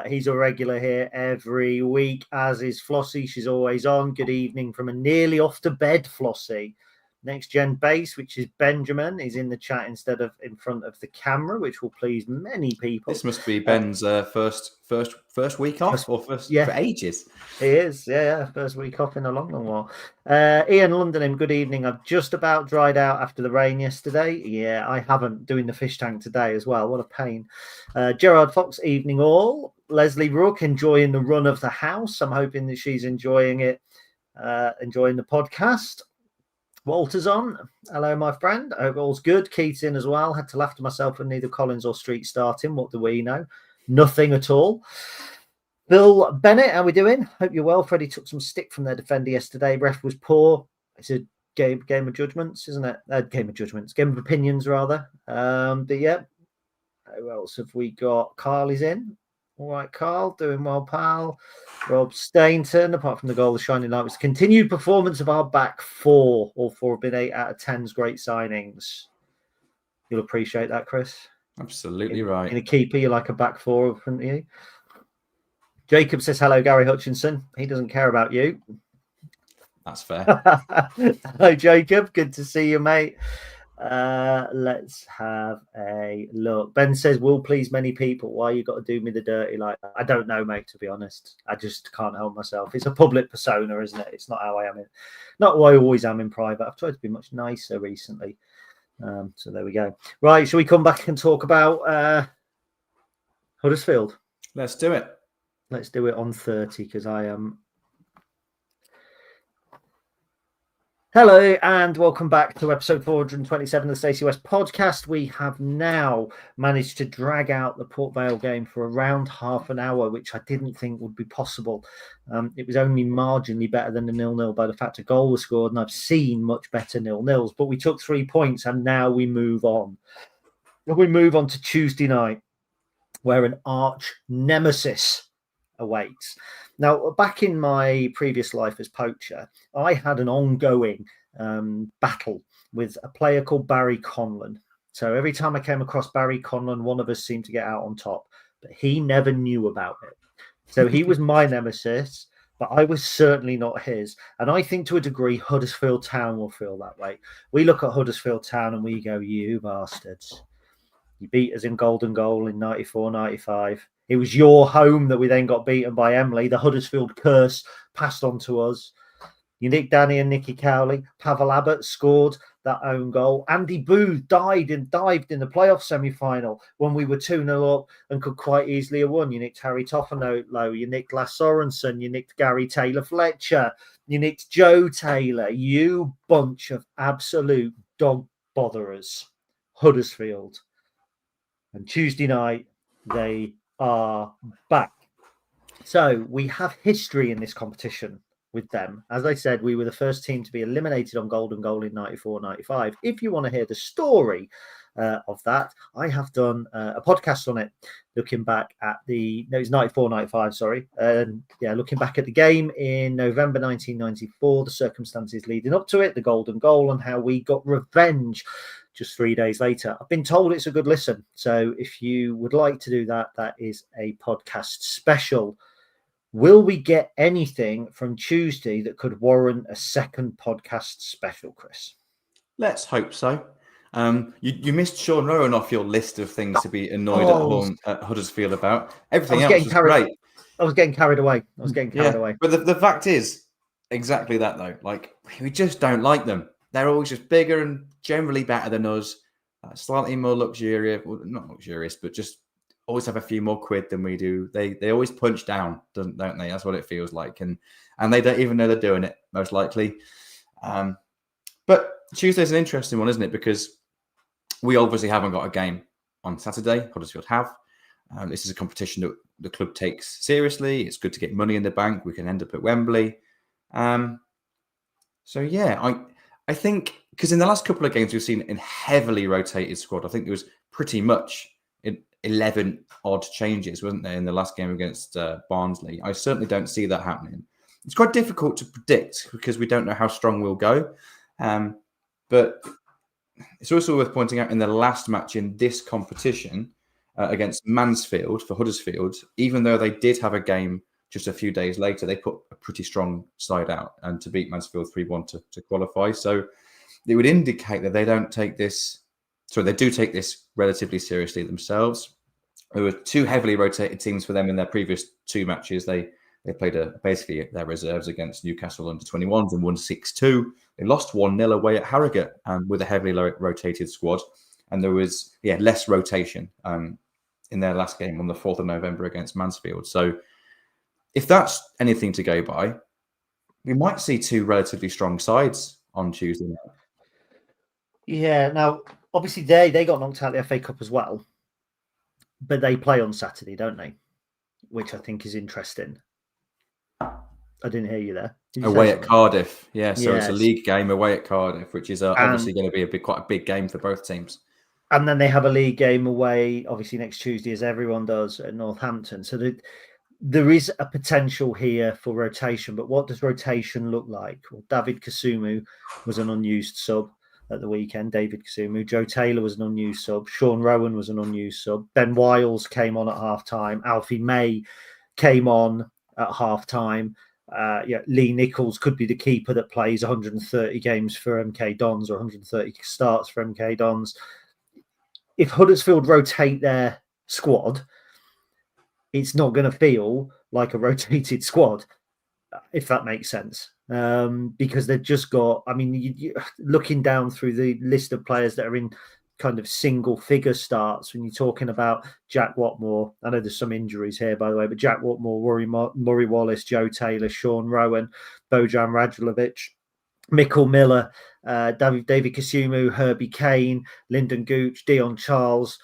Speaker 1: He's a regular here every week, as is Flossie. She's always on. Good evening from a nearly off to bed Flossie. Next Gen Base, which is Benjamin, is in the chat instead of in front of the camera, which will please many people.
Speaker 2: This must be Ben's first week off for ages.
Speaker 1: He is, first week off in a long while. Ian London, good evening. I've just about dried out after the rain yesterday. Yeah, I haven't, doing the fish tank today as well. What a pain. Gerard Fox, evening all. Leslie Rook, enjoying the run of the house. I'm hoping that she's enjoying it, enjoying the podcast. Walter's on. Hello, my friend. I hope all's good. Keith's in as well. Had to laugh to myself when neither Collins or Street starting. What do we know? Nothing at all. Bill Bennett, how we doing? Hope you're well. Freddie took some stick from their defender yesterday. Ref was poor. It's a game of judgments, isn't it? Game of judgments. Game of opinions, rather. But yeah. Who else have we got? Carl is in. All right, Carl. Doing well, pal. Rob Stainton, apart from the goal, the shining light was the continued performance of our back four. All four have been 8 out of 10's great signings. You'll appreciate that, Chris.
Speaker 2: Absolutely right.
Speaker 1: In a keeper, you're like a back four in front of you. Jacob says, hello, Gary Hutchinson. He doesn't care about you.
Speaker 2: That's fair.
Speaker 1: Hello, Jacob. Good to see you, mate. Let's have a look. Ben says, will please many people. Why you got to do me the dirty like that? I don't know, mate, to be honest. I just can't help myself. It's a public persona, isn't it? It's not how I am not who I always am in private. I've tried to be much nicer recently. So there we go. Right, shall we come back and talk about Huddersfield?
Speaker 2: Let's do it.
Speaker 1: Let's do it on 30 because I am. Hello and welcome back to episode 427 of the Stacey West podcast. We have now managed to drag out the Port Vale game for around half an hour, which I didn't think would be possible. It was only marginally better than the 0-0 by the fact a goal was scored, and I've seen much better 0-0s, but we took 3 points and now we move on. We move on to Tuesday night, where an arch nemesis awaits. Now, back in my previous life as poacher, I had an ongoing battle with a player called Barry Conlon. So every time I came across Barry Conlon, one of us seemed to get out on top, but he never knew about it. So he was my nemesis, but I was certainly not his. And I think to a degree, Huddersfield Town will feel that way. We look at Huddersfield Town and we go, you bastards. You beat us in Golden Goal in 94, 95. It was your home that we then got beaten by Emily. The Huddersfield curse passed on to us. You nicked Danny and Nicky Cowley. Pavel Abbott scored that own goal. Andy Booth dived in the playoff semi-final when we were 2-0 up and could quite easily have won. You nicked Harry Toffenlow. You nicked Lass Sorensen. You nicked Gary Taylor-Fletcher. You nicked Joe Taylor. You bunch of absolute dog botherers. Huddersfield. And Tuesday night, they are back. So we have history in this competition with them. As I said, we were the first team to be eliminated on Golden Goal in 94-95. If you want to hear the story of that, I have done a podcast on it, looking back at it's 94-95, sorry. Looking back at the game in November 1994, the circumstances leading up to it, the Golden Goal, and how we got revenge just 3 days later. I've been told it's a good listen. So if you would like to do that, that is a podcast special. Will we get anything from Tuesday that could warrant a second podcast special, Chris?
Speaker 2: Let's hope so. You missed Sean Rowan off your list of things to be annoyed at Huddersfield about. Everything else was great.
Speaker 1: I was getting carried away. But the fact is exactly that, though. Like, we just don't like them.
Speaker 2: they're always just bigger and generally better than us, slightly more luxurious, well, not luxurious, but just always have a few more quid than we do. They always punch down, don't they? That's what it feels like, and they don't even know they're doing it, most likely. But Tuesday's an interesting one, isn't it? Because we obviously haven't got a game on Saturday. Huddersfield have. This is a competition that the club takes seriously. It's good to get money in the bank. We can end up at Wembley. So yeah, I think because in the last couple of games we've seen a heavily rotated squad. I think there was pretty much 11 odd changes, wasn't there, in the last game against Barnsley? I certainly don't see that happening. It's quite difficult to predict because we don't know how strong we'll go. But it's also worth pointing out in the last match in this competition against Mansfield for Huddersfield, even though they did have a game just a few days later, they put a pretty strong side out and to beat Mansfield 3-1 to qualify. So it would indicate that they don't take this, they do take this relatively seriously themselves. There were two heavily rotated teams for them in their previous two matches. They played basically their reserves against Newcastle under-21s and won 6-2. They lost 1-0 away at Harrogate with a heavily rotated squad. And there was less rotation in their last game on the 4th of November against Mansfield. So if that's anything to go by, we might see two relatively strong sides on Tuesday night.
Speaker 1: Yeah, now, obviously they got knocked out of the FA Cup as well. But they play on Saturday, don't they? Which I think is interesting. I didn't hear you there.
Speaker 2: Away at Cardiff, So yes. It's a league game away at Cardiff, which is obviously going to be quite a big game for both teams.
Speaker 1: And then they have a league game away, obviously next Tuesday, as everyone does, at Northampton. So there is a potential here for rotation. But what does rotation look like? Well, David Kasumu was an unused sub at the weekend. David Kasumu. Joe Taylor was an unused sub. Sean Rowan was an unused sub. Ben Wiles came on at half-time. Alfie May came on at half-time. Lee Nichols could be the keeper that plays 130 games for MK Dons or 130 starts for MK Dons. If Huddersfield rotate their squad, it's not going to feel like a rotated squad, if that makes sense. Because they've just got, looking down through the list of players that are in kind of single figure starts, when you're talking about Jack Watmore, I know there's some injuries here, by the way, but Jack Watmore, Murray Wallace, Joe Taylor, Sean Rowan, Bojan Radjulovic, Mikel Miller, David Kasumu, Herbie Kane, Lyndon Gooch, Dion Charles.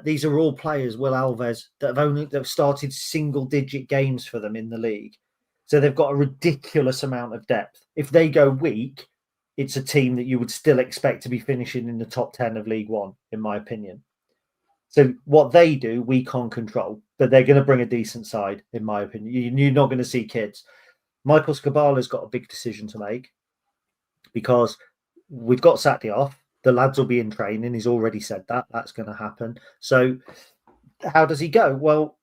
Speaker 1: These are all players, Will Alves, that have started single-digit games for them in the league. So they've got a ridiculous amount of depth. If they go weak, it's a team that you would still expect to be finishing in the top 10 of League One, in my opinion. So what they do, we can't control, but they're going to bring a decent side, in my opinion. You're not going to see kids. Michael Scabala's got a big decision to make because we've got Saturday off. The lads will be in training. He's already said that. That's going to happen. So how does he go? Well,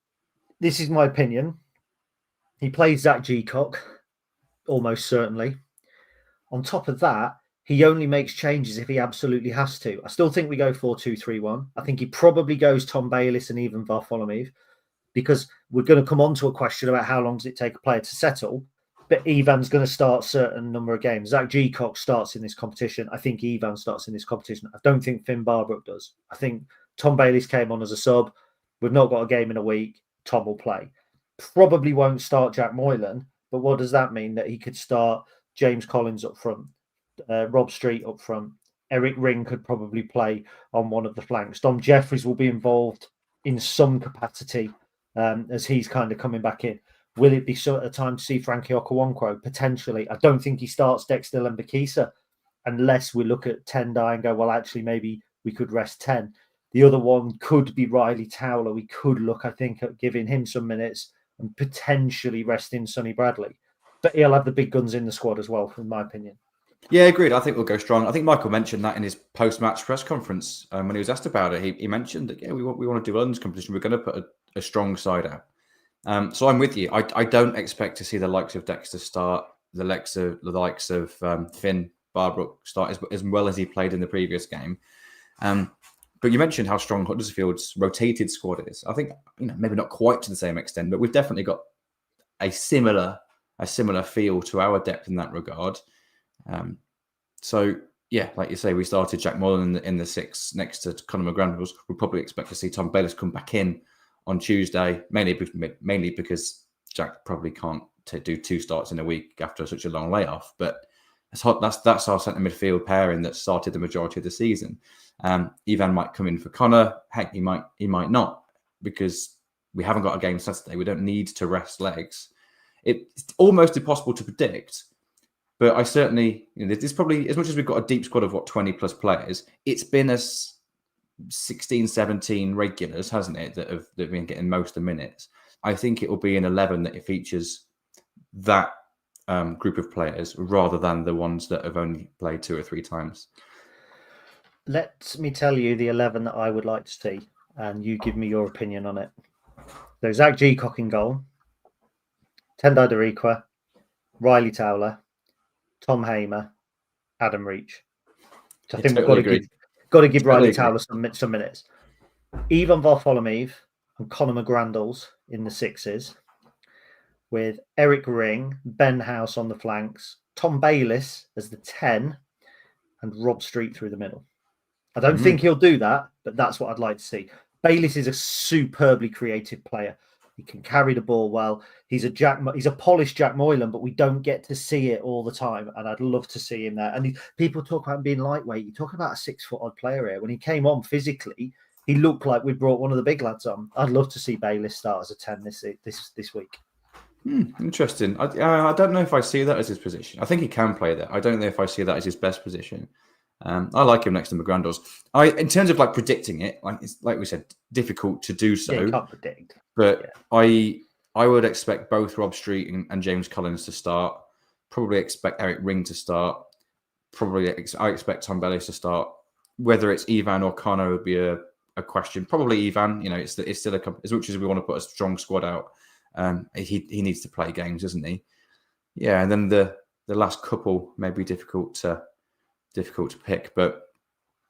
Speaker 1: this is my opinion. He plays Zach Geacock, almost certainly. On top of that, he only makes changes if he absolutely has to. I still think we go 4-2-3-1. I think he probably goes Tom Bayliss and even Varfolomiev, because we're going to come on to a question about how long does it take a player to settle. But Ivan's going to start a certain number of games. Zach Geacock starts in this competition. I think Ivan starts in this competition. I don't think Finn Barbrook does. I think Tom Bayliss came on as a sub. We've not got a game in a week. Tom will play. Probably won't start Jack Moylan, but what does that mean? That he could start James Collins up front, Rob Street up front. Eric Ring could probably play on one of the flanks. Dom Jeffries will be involved in some capacity as he's kind of coming back in. Will it be sort of time to see Frankie Okawankwo? Potentially. I don't think he starts Dexter Lembakisa unless we look at Tendai and go, well, actually, maybe we could rest 10. The other one could be Riley Towler. We could look, I think, at giving him some minutes and potentially resting Sonny Bradley. But he'll have the big guns in the squad as well, in my opinion.
Speaker 2: Yeah, agreed. I think we'll go strong. I think Michael mentioned that in his post-match press conference when he was asked about it. He mentioned that, we want to do London's competition. We're going to put a strong side out. So I'm with you. I don't expect to see the likes of Dexter start, the likes of Finn Barbrook start as well as he played in the previous game. But you mentioned how strong Huddersfield's rotated squad is. I think maybe not quite to the same extent, but we've definitely got a similar feel to our depth in that regard. So yeah, like you say, we started Jack Moylan in the 6 next to Conor McGrandles. We'll probably expect to see Tom Bayliss come back in on Tuesday, mainly because Jack probably can't do 2 starts in a week after such a long layoff. But that's our centre midfield pairing that started the majority of the season. Ivan might come in for Connor. Heck, he might not, because we haven't got a game Saturday. We don't need to rest legs. It's almost impossible to predict. But I certainly, there's probably, as much as we've got a deep squad of 20 plus players, it's been us 16, 17 regulars, hasn't it, that have been getting most of the minutes. I think it will be an 11 that it features that group of players rather than the ones that have only played 2 or 3 times.
Speaker 1: Let me tell you the 11 that I would like to see, and you give me your opinion on it. So Zach Geacock in goal, Tendai Doriqua, Riley Towler, Tom Hamer, Adam Reach. So I think we've got to give Riley Towler some minutes. Ivan Varfolomiev and Conor McGrandles in the 6s, with Eric Ring, Ben House on the flanks, Tom Bayliss as the 10, and Rob Street through the middle. I don't think he'll do that, but that's what I'd like to see. Bayliss is a superbly creative player. He can carry the ball well. He's a polished Jack Moylan, but we don't get to see it all the time. And I'd love to see him there. And people talk about him being lightweight. You're talking about a 6-foot-odd player here. When he came on physically, he looked like we brought one of the big lads on. I'd love to see Bayliss start as a 10 this week.
Speaker 2: Interesting. I don't know if I see that as his position. I think he can play that. I don't know if I see that as his best position. I like him next to McGrandles. In terms of predicting it, it's like we said, difficult to do so.
Speaker 1: Yeah, you can't predict.
Speaker 2: But yeah. I would expect both Rob Street and James Collins to start. Probably expect Eric Ring to start. I expect Tom Bayliss to start. Whether it's Ivan or Connor would be a question. Probably Ivan. It's still as much as we want to put a strong squad out. He needs to play games, doesn't he? Yeah, and then the last couple may be difficult to pick, but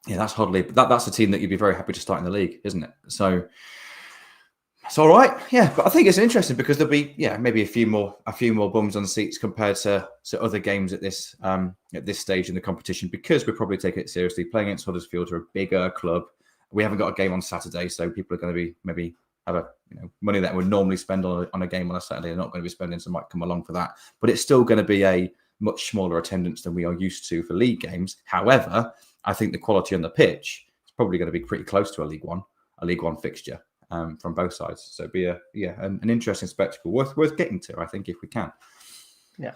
Speaker 2: yeah, that's that's a team that you'd be very happy to start in the league, isn't it? So it's all right, yeah. But I think it's interesting because there'll be maybe a few more bums on seats compared to other games at this stage in the competition, because we're probably taking it seriously. Playing against Huddersfield, are a bigger club. We haven't got a game on Saturday, so people are going to be maybe have money that would normally spend on a game on a Saturday. They're not going to be spending, so might come along for that. But it's still going to be a much smaller attendance than we are used to for league games. However, I think the quality on the pitch is probably going to be pretty close to a League One fixture from both sides. So it'd be an interesting spectacle worth getting to, I think, if we can.
Speaker 1: Yeah.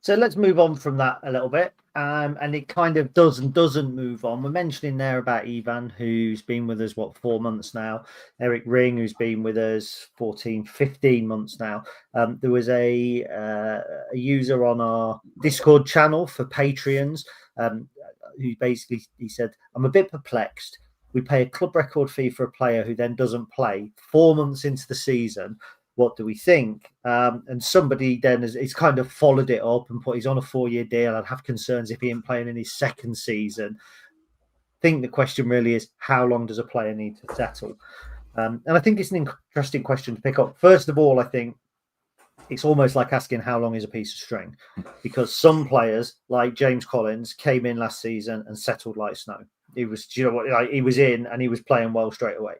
Speaker 1: So let's move on from that a little bit. And it kind of does and doesn't move on. We're mentioning there about Ivan, who's been with us, 4 months now. Eric Ring, who's been with us 15 months now. There was a user on our Discord channel for Patreons who basically, he said, I'm a bit perplexed. We pay a club record fee for a player who then doesn't play 4 months into the season. What do we think? And somebody then has kind of followed it up and put, he's on a 4-year deal. I'd have concerns if he ain't playing in his second season. I think the question really is, how long does a player need to settle? And I think it's an interesting question to pick up. First of all, I think it's almost like asking how long is a piece of string, because some players like James Collins came in last season and settled like snow. He was, he was in and he was playing well straight away.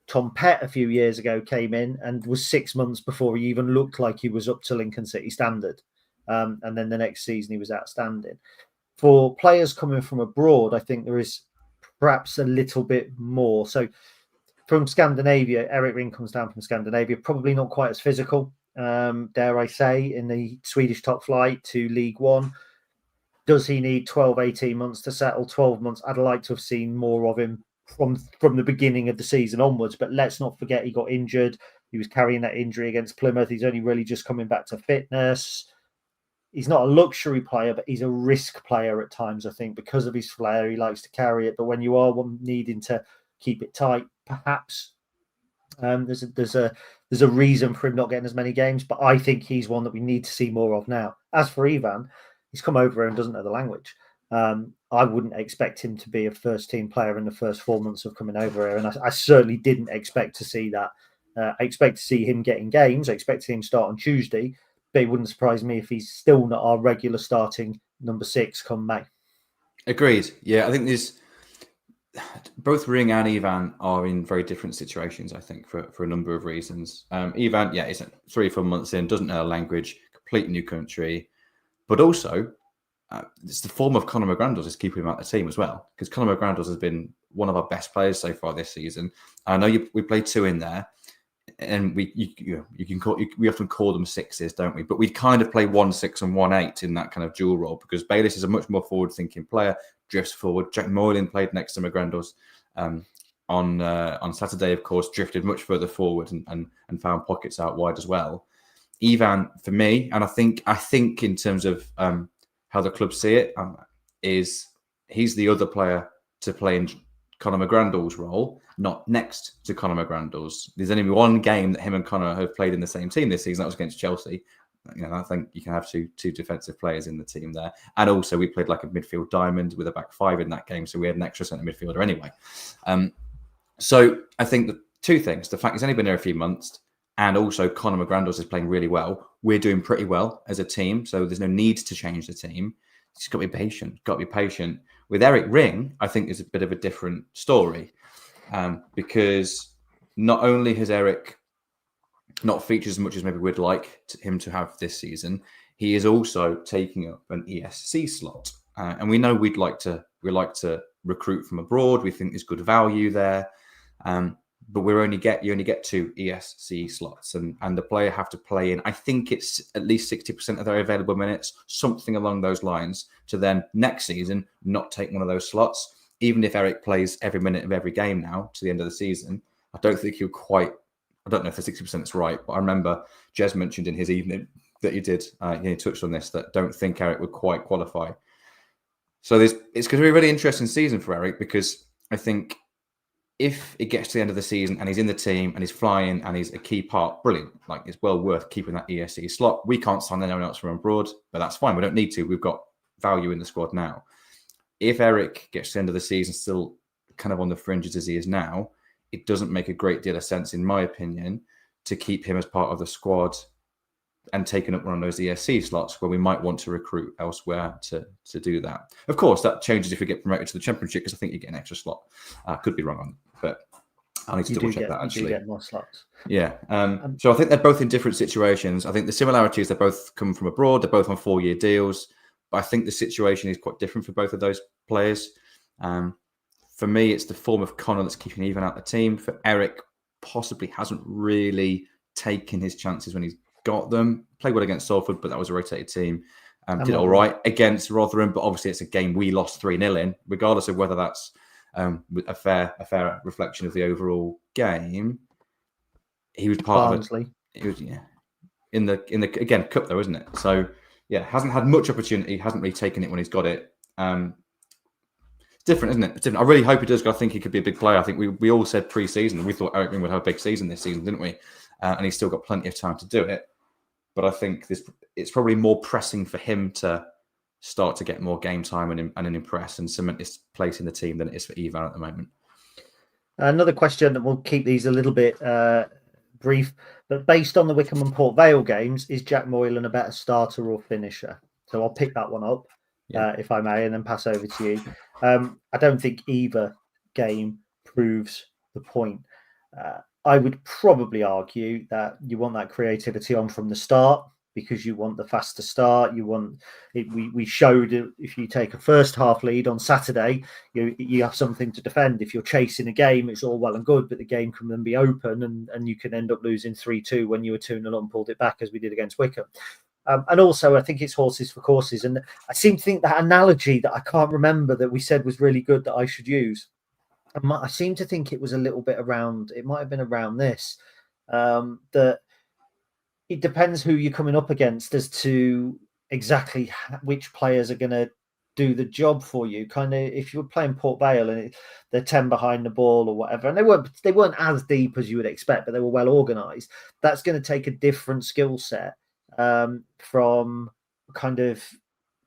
Speaker 1: Tom Pett a few years ago came in and was 6 months before he even looked like he was up to Lincoln City standard. And then the next season he was outstanding. For players coming from abroad, I think there is perhaps a little bit more. So from Scandinavia, Eric Ring comes down from Scandinavia, probably not quite as physical, dare I say, in the Swedish top flight to League One. Does he need 12, 18 months to settle? 12 months. I'd like to have seen more of him from the beginning of the season onwards, but let's not forget he got injured. He was carrying that injury against Plymouth. He's only really just coming back to fitness. He's not a luxury player, but he's a risk player at times, I think, because of his flair. He likes to carry it, but when you are needing to keep it tight, perhaps there's a reason for him not getting as many games. But I think he's one that we need to see more of now. As for Ivan, he's come over and doesn't know the language. I wouldn't expect him to be a first-team player in the first 4 months of coming over here, and I certainly didn't expect to see that. I expect to see him getting games. I expect to see him start on Tuesday, but it wouldn't surprise me if he's still not our regular starting number 6 come May.
Speaker 2: Agreed. Yeah, I think both Ring and Ivan are in very different situations, I think, for a number of reasons. Ivan, yeah, is 3 or 4 months in, doesn't know the language, completely new country, but also it's the form of Conor McGrandles is keeping him out of the team as well, because Conor McGrandles has been one of our best players so far this season. I know we played 2 in there, and we often call them 6s, don't we? But we kind of play 1-6 and 1-8 in that kind of dual role, because Bayliss is a much more forward-thinking player, drifts forward. Jack Moylan played next to McGrandles on Saturday, of course, drifted much further forward and found pockets out wide as well. Ivan, for me, and I think in terms of how the club see it, is he's the other player to play in Conor McGrandles' role, not next to Conor McGrandles. There's only one game that him and Conor have played in the same team this season. That was against Chelsea. I think you can have two defensive players in the team there. And also we played like a midfield diamond with a back 5 in that game. So we had an extra centre midfielder anyway. So I think the 2 things, the fact he's only been there a few months, and also Conor McGrandles is playing really well. We're doing pretty well as a team. So there's no need to change the team. Just got to be patient. With Eric Ring, I think is a bit of a different story, because not only has Eric not featured as much as maybe we'd like him to have this season, he is also taking up an ESC slot, and we know we like to recruit from abroad. We think there's good value there, but you only get 2 ESC slots, and the player have to play in, I think it's at least 60% of their available minutes, something along those lines, to then next season not take one of those slots. Even if Eric plays every minute of every game now to the end of the season, I don't think he'll quite. I don't know if the 60% is right, but I remember Jez mentioned in his evening that he did. He touched on this, that don't think Eric would quite qualify. So it's going to be a really interesting season for Eric, because I think if it gets to the end of the season and he's in the team and he's flying and he's a key part, brilliant. Like, it's well worth keeping that ESC slot. We can't sign anyone else from abroad, but that's fine. We don't need to. We've got value in the squad now. If Eric gets to the end of the season still kind of on the fringes as he is now, it doesn't make a great deal of sense, in my opinion, to keep him as part of the squad and taking up one of those ESC slots where we might want to recruit elsewhere to do that. Of course, that changes if we get promoted to the Championship, because I think you get an extra slot. Could be wrong on, but I need to double check that actually.
Speaker 1: You do get more slots.
Speaker 2: Yeah. So I think they're both in different situations. I think the similarities, they both come from abroad. They're both on 4-year deals, but I think the situation is quite different for both of those players. For me, it's the form of Conor that's keeping Ivan out the team. For Eric, possibly hasn't really taken his chances when he's got them. Played well against Salford, but that was a rotated team. Did all right against Rotherham, but obviously it's a game we lost 3-0 in, regardless of whether that's a fair reflection of the overall game. He was part of it. He was in the again cup though, isn't it? So yeah, hasn't had much opportunity. Hasn't really taken it when he's got it. It's different, isn't it? It's different. I really hope he does. I think he could be a big player. I think we all said pre-season we thought Eric Ring would have a big season this season, didn't we? And he's still got plenty of time to do it. But I think it's probably more pressing for him to start to get more game time and impress and cement his place in the team than it is for Ivan at the moment.
Speaker 1: Another question, and we'll keep these a little bit brief, but based on the Wycombe and Port Vale games, is Jack Moylan a better starter or finisher? So I'll pick that one up, if I may, and then pass over to you. I don't think either game proves the point. I would probably argue that you want that creativity on from the start, because you want the faster start. You want it. We showed it, if you take a first half lead on Saturday, you have something to defend. If you're chasing a game, it's all well and good, but the game can then be open and you can end up losing 3-2 when you were 2-0 and pulled it back, as we did against Wycombe. And also, I think it's horses for courses. And I seem to think that analogy that I can't remember that we said was really good that I should use. I seem to think it was a little bit around, it might have been around this, that it depends who you're coming up against as to exactly which players are going to do the job for you. Kind of, if you were playing Port Vale and they're 10 behind the ball or whatever, and they weren't as deep as you would expect, but they were well organised, that's going to take a different skill set from kind of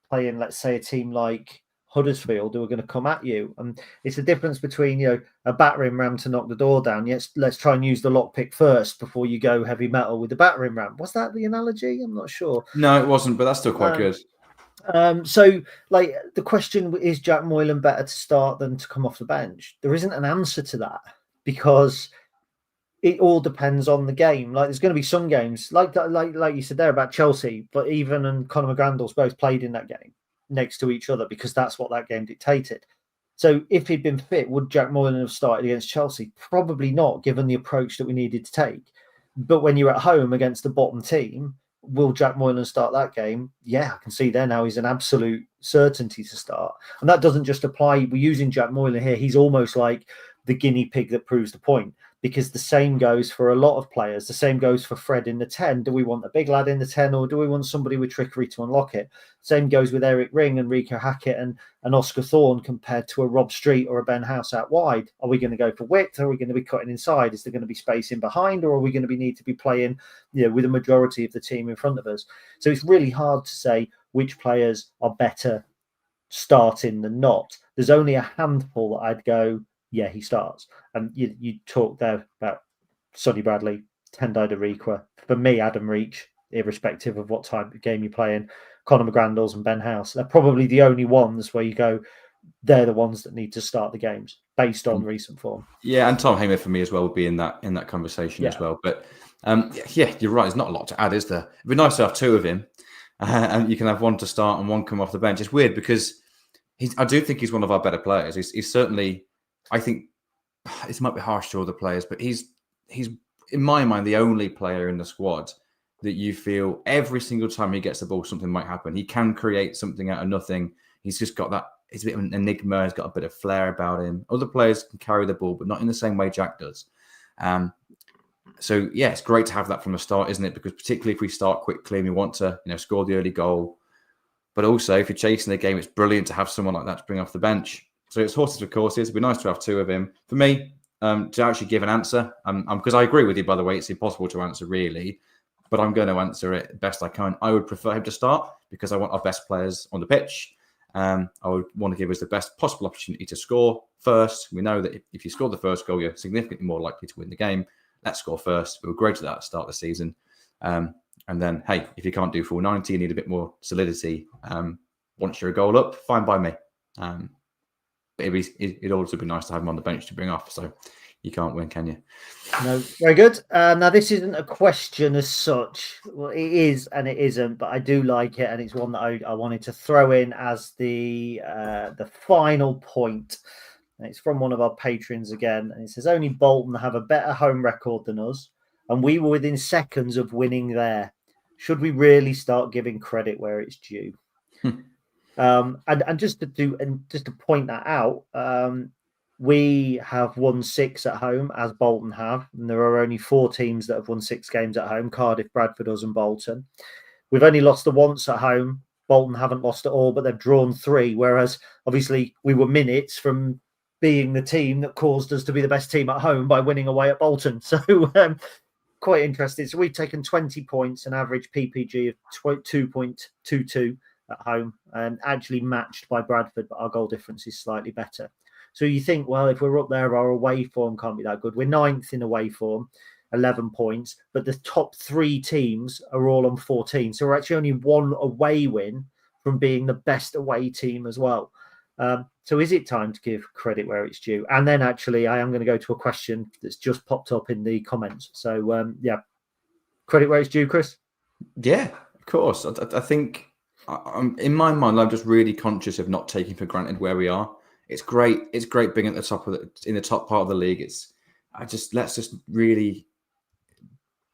Speaker 1: playing, let's say, a team like Huddersfield who are going to come at you. And it's the difference between, a battering ram to knock the door down. Yes, let's try and use the lockpick first before you go heavy metal with the battering ram. Was that the analogy? I'm not sure.
Speaker 2: No, it wasn't, but that's still quite good.
Speaker 1: So, like, the question is Jack Moylan better to start than to come off the bench? There isn't an answer to that because it all depends on the game. Like, there's going to be some games, like that, like you said there about Chelsea, but even and Conor McGrandles both played in that game next to each other because that's what that game dictated. So, if he'd been fit, would Jack Moylan have started against Chelsea? Probably not, given the approach that we needed to take. But when you're at home against the bottom team, will Jack Moylan start that game? Yeah, I can see there now he's an absolute certainty to start. And that doesn't just apply. We're using Jack Moylan here. He's almost like the guinea pig that proves the point, because the same goes for a lot of players. The same goes for Fred in the 10. Do we want a big lad in the 10 or do we want somebody with trickery to unlock it? Same goes with Eric Ring and Rico Hackett and Oscar Thorne compared to a Rob Street or a Ben House out wide. Are we going to go for width? Are we going to be cutting inside? Is there going to be space in behind? Or are we going to need to be playing, with a majority of the team in front of us? So it's really hard to say which players are better starting than not. There's only a handful that I'd go, yeah, he starts. And you talked there about Sonny Bradley, Tendai Darikwa. For me, Adam Reach, irrespective of what type of game you're playing, Conor McGrandles and Ben House, they're probably the only ones where you go, they're the ones that need to start the games based on recent form.
Speaker 2: Yeah, and Tom Hamer for me as well would be in that conversation as well. But yeah, you're right. There's not a lot to add, is there? It'd be nice to have two of him, and you can have one to start and one come off the bench. It's weird because I do think he's one of our better players. He's certainly, I think, it might be harsh to all the players, but he's in my mind the only player in the squad that you feel every single time he gets the ball something might happen. He can create something out of nothing. He's just got that. He's a bit of an enigma. He's got a bit of flair about him. Other players can carry the ball, but not in the same way Jack does. So yeah, it's great to have that from the start, isn't it? Because particularly if we start quickly and we want to, score the early goal, but also if you're chasing the game, it's brilliant to have someone like that to bring off the bench. So it's horses for courses. It'd be nice to have two of him. For me, to actually give an answer, because I agree with you, by the way, it's impossible to answer really, but I'm going to answer it best I can. I would prefer him to start because I want our best players on the pitch. I would want to give us the best possible opportunity to score first. We know that if you score the first goal, you're significantly more likely to win the game. Let's score first. We were great at that at the start of the season. And then, hey, if you can't do full 90, you need a bit more solidity. Once you're a goal up, fine by me. But it'd also be nice to have him on the bench to bring off. So you can't win, can you?
Speaker 1: No, very good. Now, this isn't a question as such. Well, it is and it isn't, but I do like it. And it's one that I wanted to throw in as the final point. And it's from one of our patrons again. And it says, only Bolton have a better home record than us. And we were within seconds of winning there. Should we really start giving credit where it's due? And just to point that out, we have won 6 at home, as Bolton have, and there are only 4 teams that have won 6 games at home: Cardiff, Bradford, us, and Bolton. We've only lost once at home. Bolton haven't lost at all, but they've drawn 3. Whereas, obviously, we were minutes from being the team that caused us to be the best team at home by winning away at Bolton. So, quite interesting. So we've taken 20 points, an average PPG of 2.22 at home, and actually matched by Bradford, but our goal difference is slightly better. So you think, well, if we're up there, our away form can't be that good. We're 9th in away form, 11 points, but the top 3 teams are all on 14. So we're actually only 1 away win from being the best away team as well. So is it time to give credit where it's due? And then actually, I am going to go to a question that's just popped up in the comments. So yeah, credit where it's due, Chris?
Speaker 2: Yeah, of course. I think in my mind, I'm just really conscious of not taking for granted where we are. It's great. It's great being at the top of in the top part of the league. Let's just really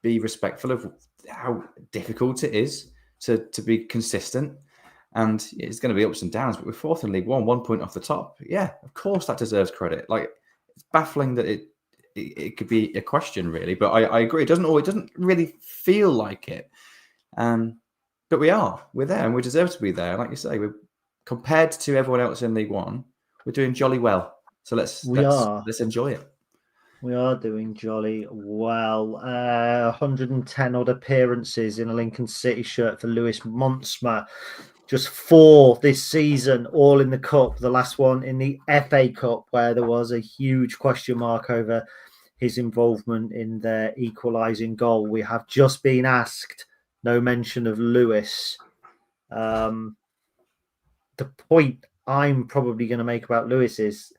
Speaker 2: be respectful of how difficult it is to be consistent. And it's going to be ups and downs, but we're 4th in League One, 1 point off the top. Yeah, of course that deserves credit. Like, it's baffling that it could be a question, really. But I agree. It doesn't really feel like it. But we're there, and we deserve to be there. Like you say, we're compared to everyone else in League One, we're doing jolly well. So let's enjoy it.
Speaker 1: We are doing jolly well. 110 odd appearances in a Lincoln City shirt for Lewis Montsma. Just 4 this season, all in the Cup. The last one in the FA Cup, where there was a huge question mark over his involvement in their equalising goal. We have just been asked, no mention of Lewis. the point I'm probably going to make about Lewis is,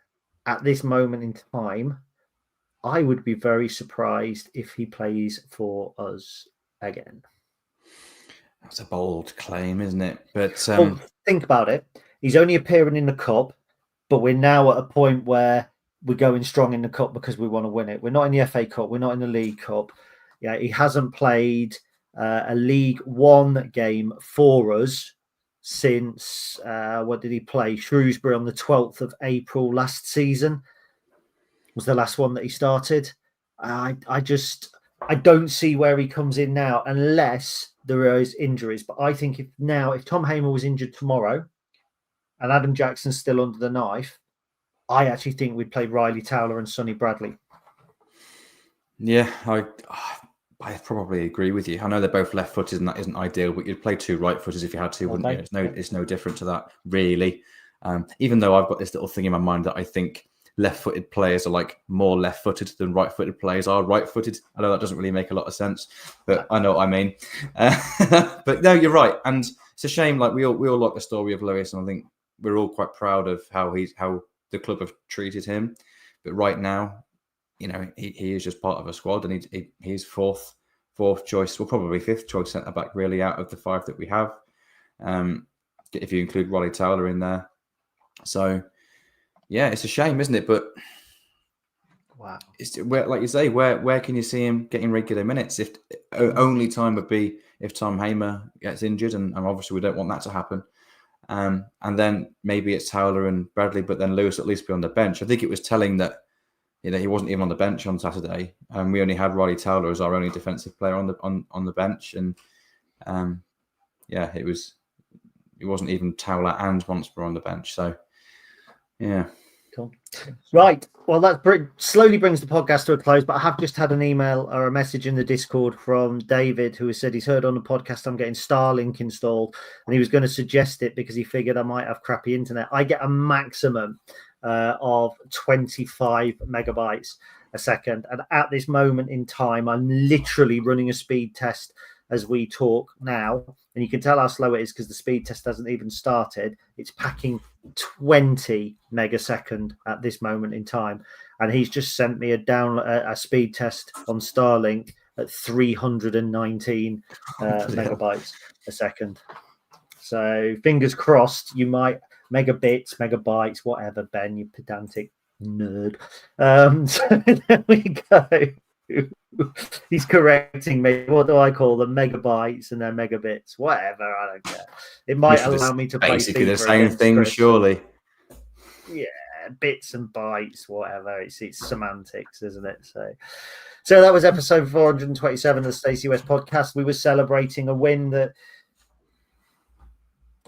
Speaker 1: at this moment in time, I would be very surprised if he plays for us again.
Speaker 2: That's a bold claim, isn't it? But
Speaker 1: well, think about it. He's only appearing in the cup, but we're now at a point where we're going strong in the cup because we want to win it. We're not in the FA Cup. We're not in the League Cup. Yeah, he hasn't played a League One game for us since what did he play? Shrewsbury on the 12th of April last season was the last one that he started. I don't see where he comes in now unless there is injuries. But I think if Tom Hamer was injured tomorrow and Adam Jackson's still under the knife, I actually think we'd play Riley Towler and Sonny Bradley.
Speaker 2: Yeah, I probably agree with you. I know they're both left-footed, and that isn't ideal. But you'd play two right-footers if you had to, wouldn't you? It's no different to that, really. Even though I've got this little thing in my mind that I think left-footed players are like more left-footed than right-footed players are right-footed. I know that doesn't really make a lot of sense, but I know what I mean. But no, you're right, and it's a shame. Like we all like the story of Lewis, and I think we're all quite proud of how the club have treated him. But right now, you know, he is just part of a squad, and he's fourth choice, well, probably fifth choice centre back, really, out of the five that we have. If you include Riley Towler in there, so yeah, it's a shame, isn't it? But
Speaker 1: wow,
Speaker 2: like you say, where can you see him getting regular minutes? If only time would be if Tom Hamer gets injured, and obviously we don't want that to happen. And then maybe it's Towler and Bradley, but then Lewis at least be on the bench. I think it was telling that, you know, he wasn't even on the bench on Saturday, and we only had Riley Towler as our only defensive player on the bench, and yeah, it wasn't even Towler and Monsper on the bench. So yeah.
Speaker 1: Cool. Right. Well, that slowly brings the podcast to a close, but I have just had an email or a message in the Discord from David, who has said he's heard on the podcast I'm getting Starlink installed, and he was going to suggest it because he figured I might have crappy internet. I get a maximum of 25 megabytes a second, and at this moment in time, I'm literally running a speed test as we talk now, and you can tell how slow it is because the speed test hasn't even started. It's packing 20 megasecond at this moment in time, and he's just sent me a speed test on Starlink at 319 megabytes a second. So fingers crossed, you might megabits, megabytes, whatever, Ben, you pedantic nerd. So there we go. He's correcting me. What do I call them? Megabytes and then megabits, whatever. I don't care. It might allow me to play
Speaker 2: basically
Speaker 1: FIFA
Speaker 2: the same thing,
Speaker 1: Chris.
Speaker 2: Surely.
Speaker 1: Yeah, bits and bytes, whatever. It's semantics, isn't it? So that was episode 427 of the Stacey West podcast. We were celebrating a win that.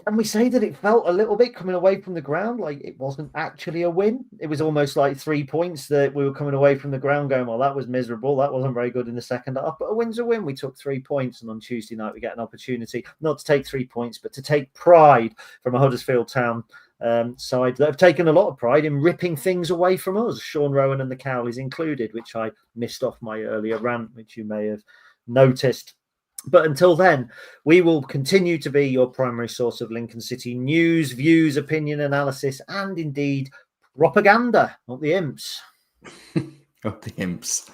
Speaker 1: And we say that it felt a little bit coming away from the ground like it wasn't actually a win. It was almost like 3 points that we were coming away from the ground going, well, that was miserable. That wasn't very good in the second half. But a win's a win. We took 3 points. And on Tuesday night, we get an opportunity not to take 3 points, but to take pride from a Huddersfield Town side that have taken a lot of pride in ripping things away from us. Sean Rowan and the Cowleys included, which I missed off my earlier rant, which you may have noticed. But until then, we will continue to be your primary source of Lincoln City news, views, opinion, analysis, and indeed propaganda, not the imps.
Speaker 2: Not the imps.